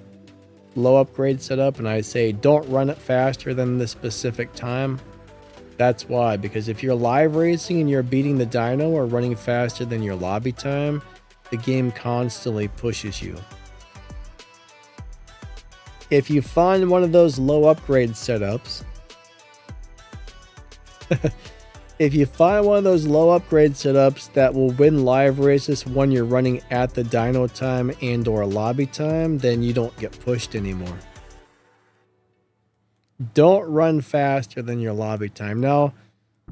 low upgrade setup and I say don't run it faster than the specific time? That's why, because if you're live racing and you're beating the dyno or running faster than your lobby time, the game constantly pushes you. If you find one of those low upgrade setups, if you find one of those low upgrade setups that will win live races when you're running at the dyno time and or lobby time, then you don't get pushed anymore. Don't run faster than your lobby time. Now,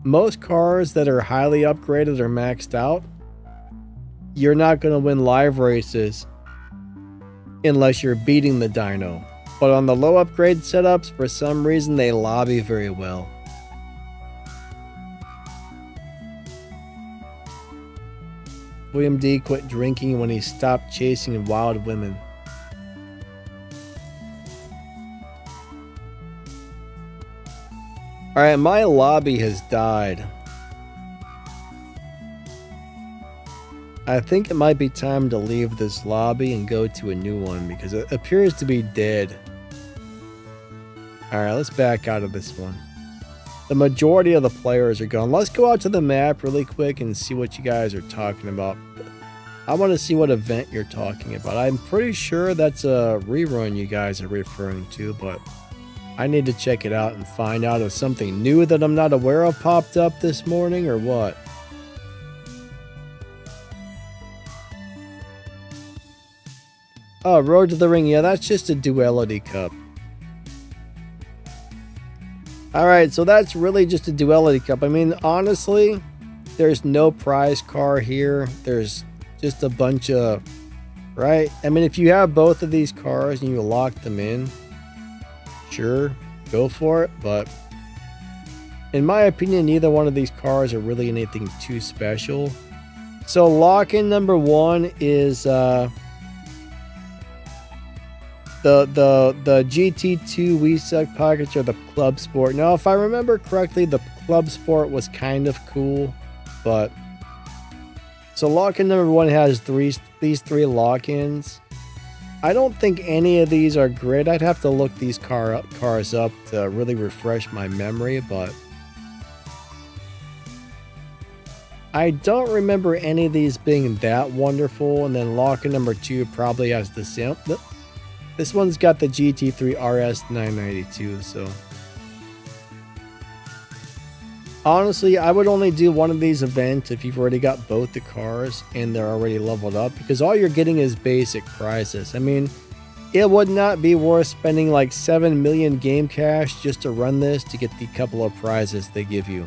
most cars that are highly upgraded or maxed out, you're not going to win live races unless you're beating the dyno. But on the low upgrade setups, for some reason, they lobby very well. William D quit drinking when he stopped chasing wild women. Alright, my lobby has died. I think it might be time to leave this lobby and go to a new one because it appears to be dead. Alright, let's back out of this one. The majority of the players are gone. Let's go out to the map really quick and see what you guys are talking about. I want to see what event you're talking about. I'm pretty sure that's a rerun you guys are referring to, but I need to check it out and find out if something new that I'm not aware of popped up this morning or what. Oh, Road to the Ring. Yeah, that's just a Duality Cup. Alright, so that's really just a Duality Cup. I mean, honestly, there's no prize car here. There's just a bunch of right? I mean, if you have both of these cars and you lock them in, sure, go for it. But in my opinion, neither one of these cars are really anything too special. So lock-in number 1 is the GT2 We Suck package or the Club Sport. Now, if I remember correctly, the Club Sport was kind of cool, but so lock-in number 1 has these 3 lock-ins. I don't think any of these are great. I'd have to look these cars up to really refresh my memory, but I don't remember any of these being that wonderful. And then lock-in number 2 probably has the same. This one's got the GT3 RS 992, so honestly, I would only do one of these events if you've already got both the cars and they're already leveled up, because all you're getting is basic prizes. I mean, it would not be worth spending like 7 million game cash just to run this to get the couple of prizes they give you.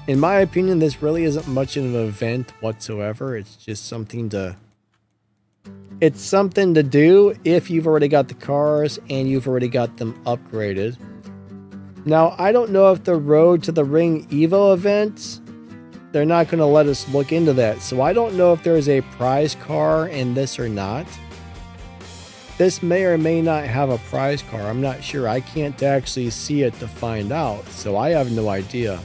In my opinion, this really isn't much of an event whatsoever. It's just something to do if you've already got the cars and you've already got them upgraded. Now, I don't know if the Road to the Ring Evo events, they're not going to let us look into that. So I don't know if there's a prize car in this or not. This may or may not have a prize car. I'm not sure. I can't actually see it to find out. So I have no idea.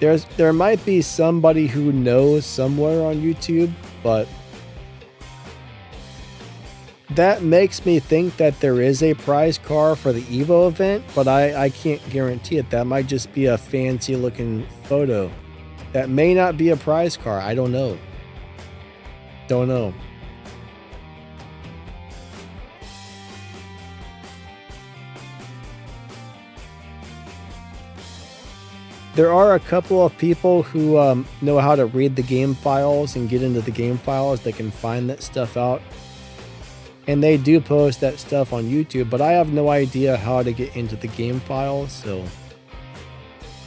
There might be somebody who knows somewhere on YouTube, but that makes me think that there is a prize car for the Evo event, but I can't guarantee it. That might just be a fancy looking photo. That may not be a prize car. I don't know. Don't know. There are a couple of people who know how to read the game files and get into the game files. They can find that stuff out. And they do post that stuff on YouTube, but I have no idea how to get into the game files, so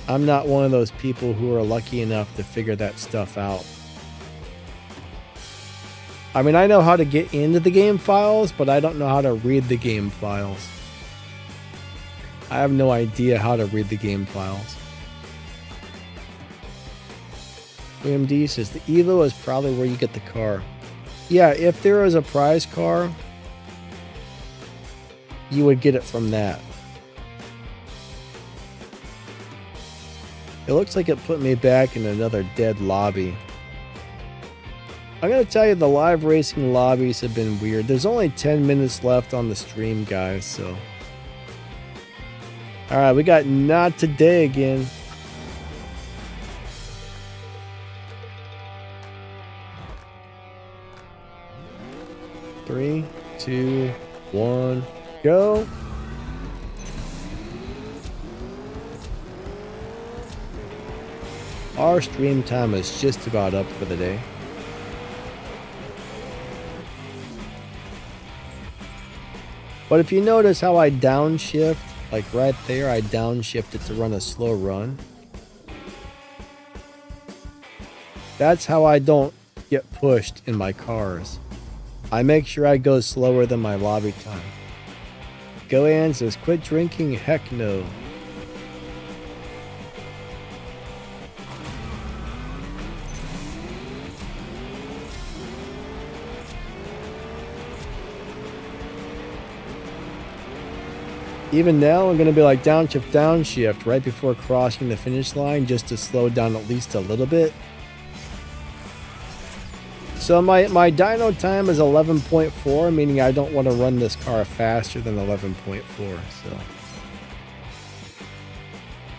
I'm not one of those people who are lucky enough to figure that stuff out. I mean, I know how to get into the game files, but I don't know how to read the game files. I have no idea how to read the game files. AMD says the Evo is probably where you get the car. Yeah, if there is a prize car, you would get it from that. It looks like it put me back in another dead lobby. I'm gonna tell you, the live racing lobbies have been weird. There's only 10 minutes left on the stream, guys, so. Alright, we got Not Today again. Three, two, one, go. Our stream time is just about up for the day. But if you notice how I downshift, like right there, I downshifted to run a slow run. That's how I don't get pushed in my cars. I make sure I go slower than my lobby time. Goan says, quit drinking, heck no. Even now, I'm going to be like downshift right before crossing the finish line just to slow down at least a little bit. So my dyno time is 11.4, meaning I don't want to run this car faster than 11.4. So,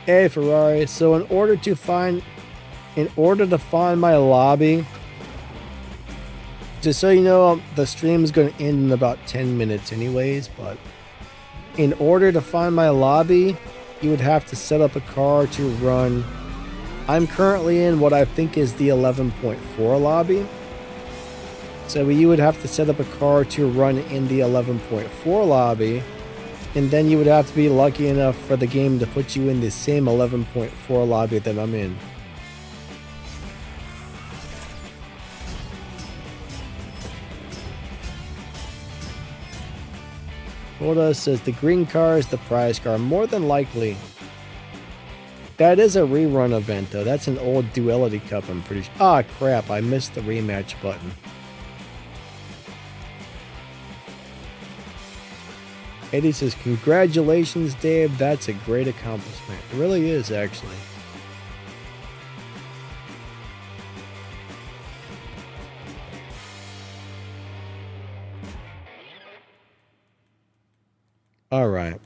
hey Ferrari. So in order to find my lobby, just so you know, the stream is going to end in about 10 minutes anyways. But in order to find my lobby, you would have to set up a car to run. I'm currently in what I think is the 11.4 lobby. So you would have to set up a car to run in the 11.4 lobby, and then you would have to be lucky enough for the game to put you in the same 11.4 lobby that I'm in. Dakota says the green car is the prize car. More than likely. That is a rerun event though. That's an old Duality Cup, I'm pretty sure. Ah, crap. I missed the rematch button. Eddie says, congratulations, Dave. That's a great accomplishment. It really is, actually. All right.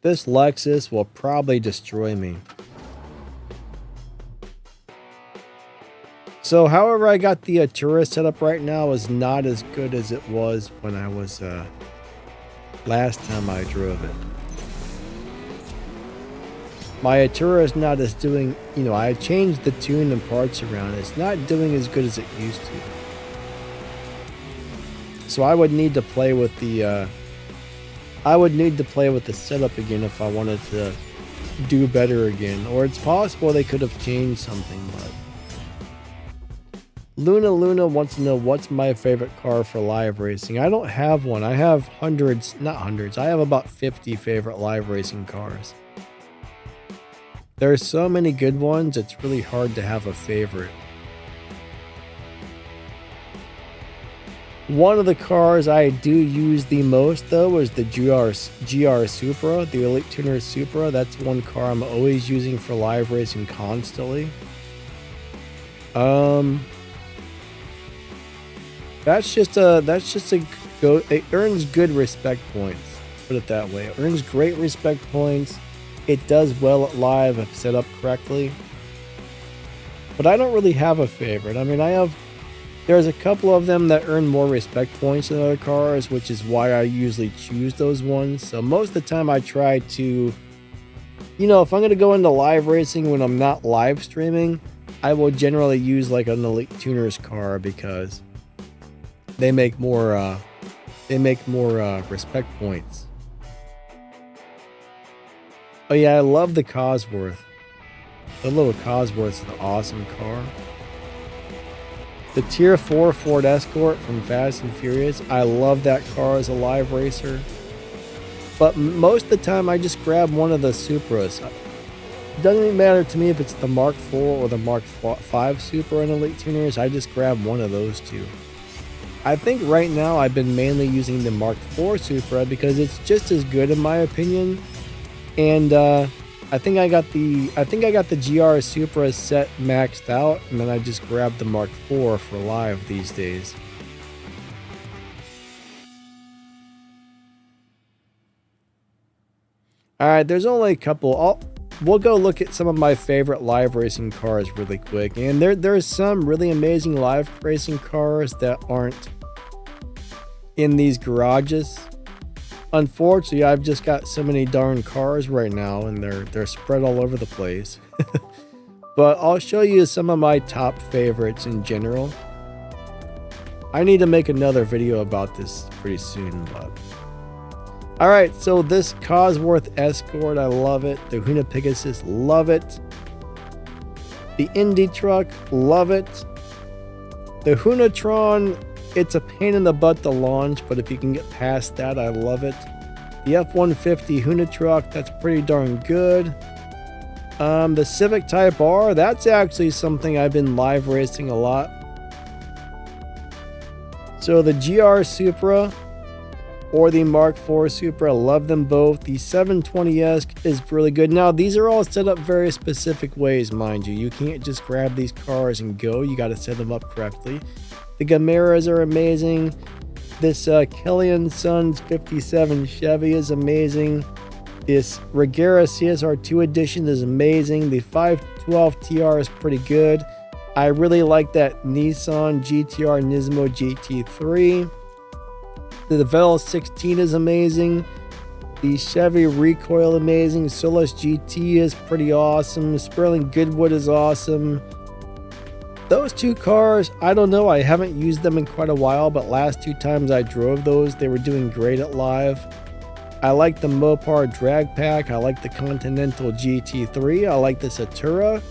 This Lexus will probably destroy me. So, however I got the Atura set up right now is not as good as it was when I was, last time I drove it. My Atura is not as doing, you know, I changed the tune and parts around. It's not doing as good as it used to. So I would need to play with the, setup again if I wanted to do better again. Or it's possible they could have changed something, but... Luna wants to know what's my favorite car for live racing. I don't have one. I have hundreds, not hundreds. I have about 50 favorite live racing cars. There are so many good ones, it's really hard to have a favorite. One of the cars I do use the most though is the GR Supra, the Elite Tuner Supra. That's one car I'm always using for live racing constantly. That's just a go. It earns good respect points. Put it that way. It earns great respect points. It does well at live if set up correctly. But I don't really have a favorite. I mean, there's a couple of them that earn more respect points than other cars, which is why I usually choose those ones. So most of the time I try to, you know, if I'm going to go into live racing when I'm not live streaming, I will generally use like an Elite Tuner's car because they make more respect points. Oh yeah, I love the Cosworth. The little Cosworth's an awesome car. The Tier 4 Ford Escort from Fast and Furious. I love that car as a live racer. But most of the time I just grab one of the Supras. It doesn't even matter to me if it's the Mark IV or the Mark V Supra in Elite Tuners. I just grab one of those two. I think right now I've been mainly using the Mark IV Supra because it's just as good in my opinion. And I think I got the GR Supra set maxed out, and then I just grabbed the Mark IV for live these days. Alright, there's only a couple. We'll go look at some of my favorite live racing cars really quick. And there's some really amazing live racing cars that aren't in these garages. Unfortunately, I've just got so many darn cars right now, and they're spread all over the place. But I'll show you some of my top favorites in general. I need to make another video about this pretty soon, but... Alright, so this Cosworth Escort, I love it. The Huna Pegasus, love it. The Indy truck, love it. The Hunatron, it's a pain in the butt to launch, but if you can get past that, I love it. The F-150 Huna truck, that's pretty darn good. The Civic Type R, that's actually something I've been live racing a lot. So the GR Supra or the Mark IV Supra, I love them both. The 720S is really good. Now, these are all set up very specific ways, mind you. You can't just grab these cars and go. You got to set them up correctly. The Gameras are amazing. This Kelly & Sons 57 Chevy is amazing. This Regera CSR2 edition is amazing. The 512 TR is pretty good. I really like that Nissan GTR Nismo GT3. The Velis 16 is amazing. The Chevy Recoil amazing. Solus GT is pretty awesome. Sperling Goodwood is awesome. Those two cars, I don't know. I haven't used them in quite a while, but last two times I drove those, they were doing great at live. I like the Mopar Drag Pack. I like the Continental GT3. I like the Satura.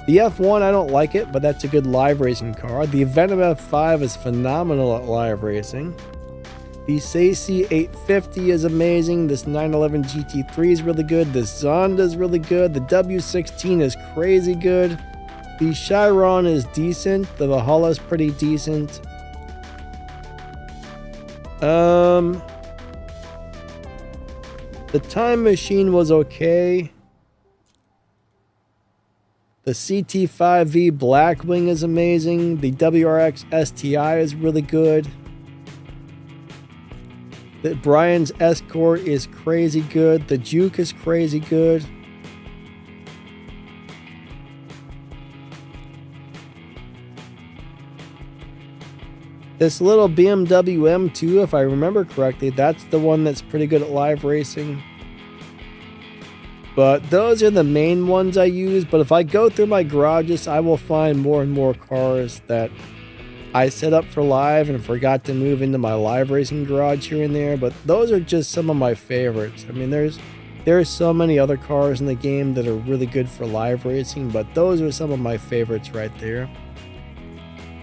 The F1, I don't like it, but that's a good live racing car. The Venom F5 is phenomenal at live racing. The Sacy 850 is amazing. This 911 GT3 is really good. This Zonda is really good. The W16 is crazy good. The Chiron is decent. The Valhalla is pretty decent. The Time Machine was okay. The CT5V Blackwing is amazing. The WRX STI is really good. The Brian's Escort is crazy good. The Juke is crazy good. This little BMW M2, if I remember correctly, that's the one that's pretty good at live racing. But those are the main ones I use. But if I go through my garages, I will find more and more cars that I set up for live and forgot to move into my live racing garage here and there. But those are just some of my favorites. I mean, there's so many other cars in the game that are really good for live racing, but those are some of my favorites right there.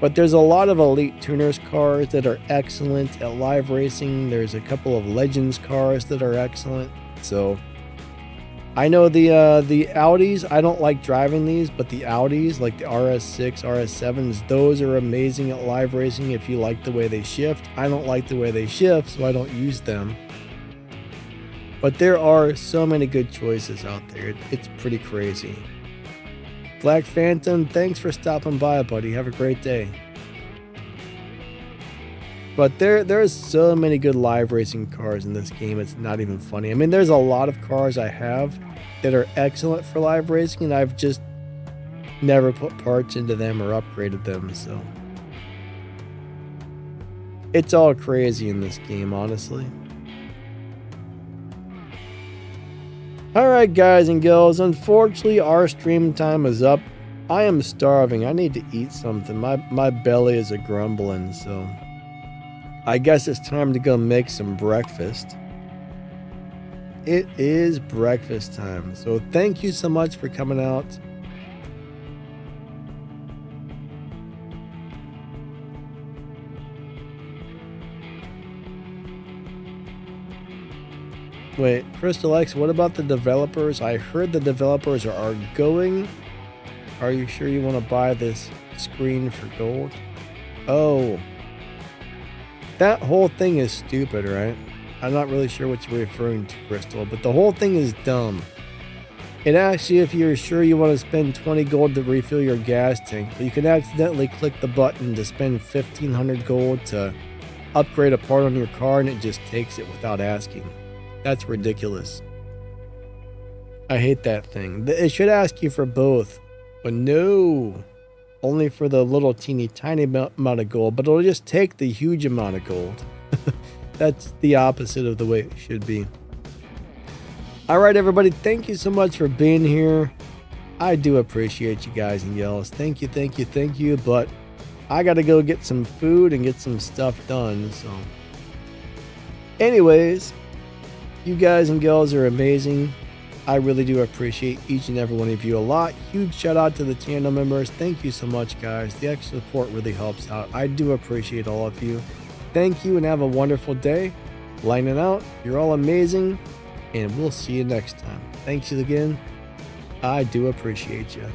But there's a lot of Elite Tuners cars that are excellent at live racing. There's a couple of Legends cars that are excellent. So I know the Audis, I don't like driving these, but the Audis, like the RS6, RS7s, those are amazing at live racing if you like the way they shift. I don't like the way they shift, so I don't use them. But there are so many good choices out there. It's pretty crazy. Black Phantom, thanks for stopping by, buddy. Have a great day. But there's so many good live racing cars in this game, it's not even funny. I mean, there's a lot of cars I have that are excellent for live racing, and I've just never put parts into them or upgraded them, so it's all crazy in this game, honestly. Alright guys and girls, unfortunately our stream time is up. I am starving. I need to eat something. My belly is a-grumbling, so I guess it's time to go make some breakfast. It is breakfast time, so thank you so much for coming out. Wait, Crystal X, what about the developers? I heard the developers are going. Are you sure you want to buy this screen for gold? Oh. That whole thing is stupid, right? I'm not really sure what you're referring to, Crystal, but the whole thing is dumb. It asks you if you're sure you want to spend 20 gold to refill your gas tank, but you can accidentally click the button to spend 1500 gold to upgrade a part on your car, and it just takes it without asking. That's ridiculous. I hate that thing. It should ask you for both, but no. Only for the little teeny tiny amount of gold, but it'll just take the huge amount of gold. That's the opposite of the way it should be. Alright everybody, thank you so much for being here. I do appreciate you guys and gals. Thank you, thank you, thank you, but I gotta go get some food and get some stuff done, so. Anyways, you guys and girls are amazing. I really do appreciate each and every one of you a lot. Huge shout out to the channel members. Thank you so much, guys. The extra support really helps out. I do appreciate all of you. Thank you and have a wonderful day. Lining out. You're all amazing. And we'll see you next time. Thanks again. I do appreciate you.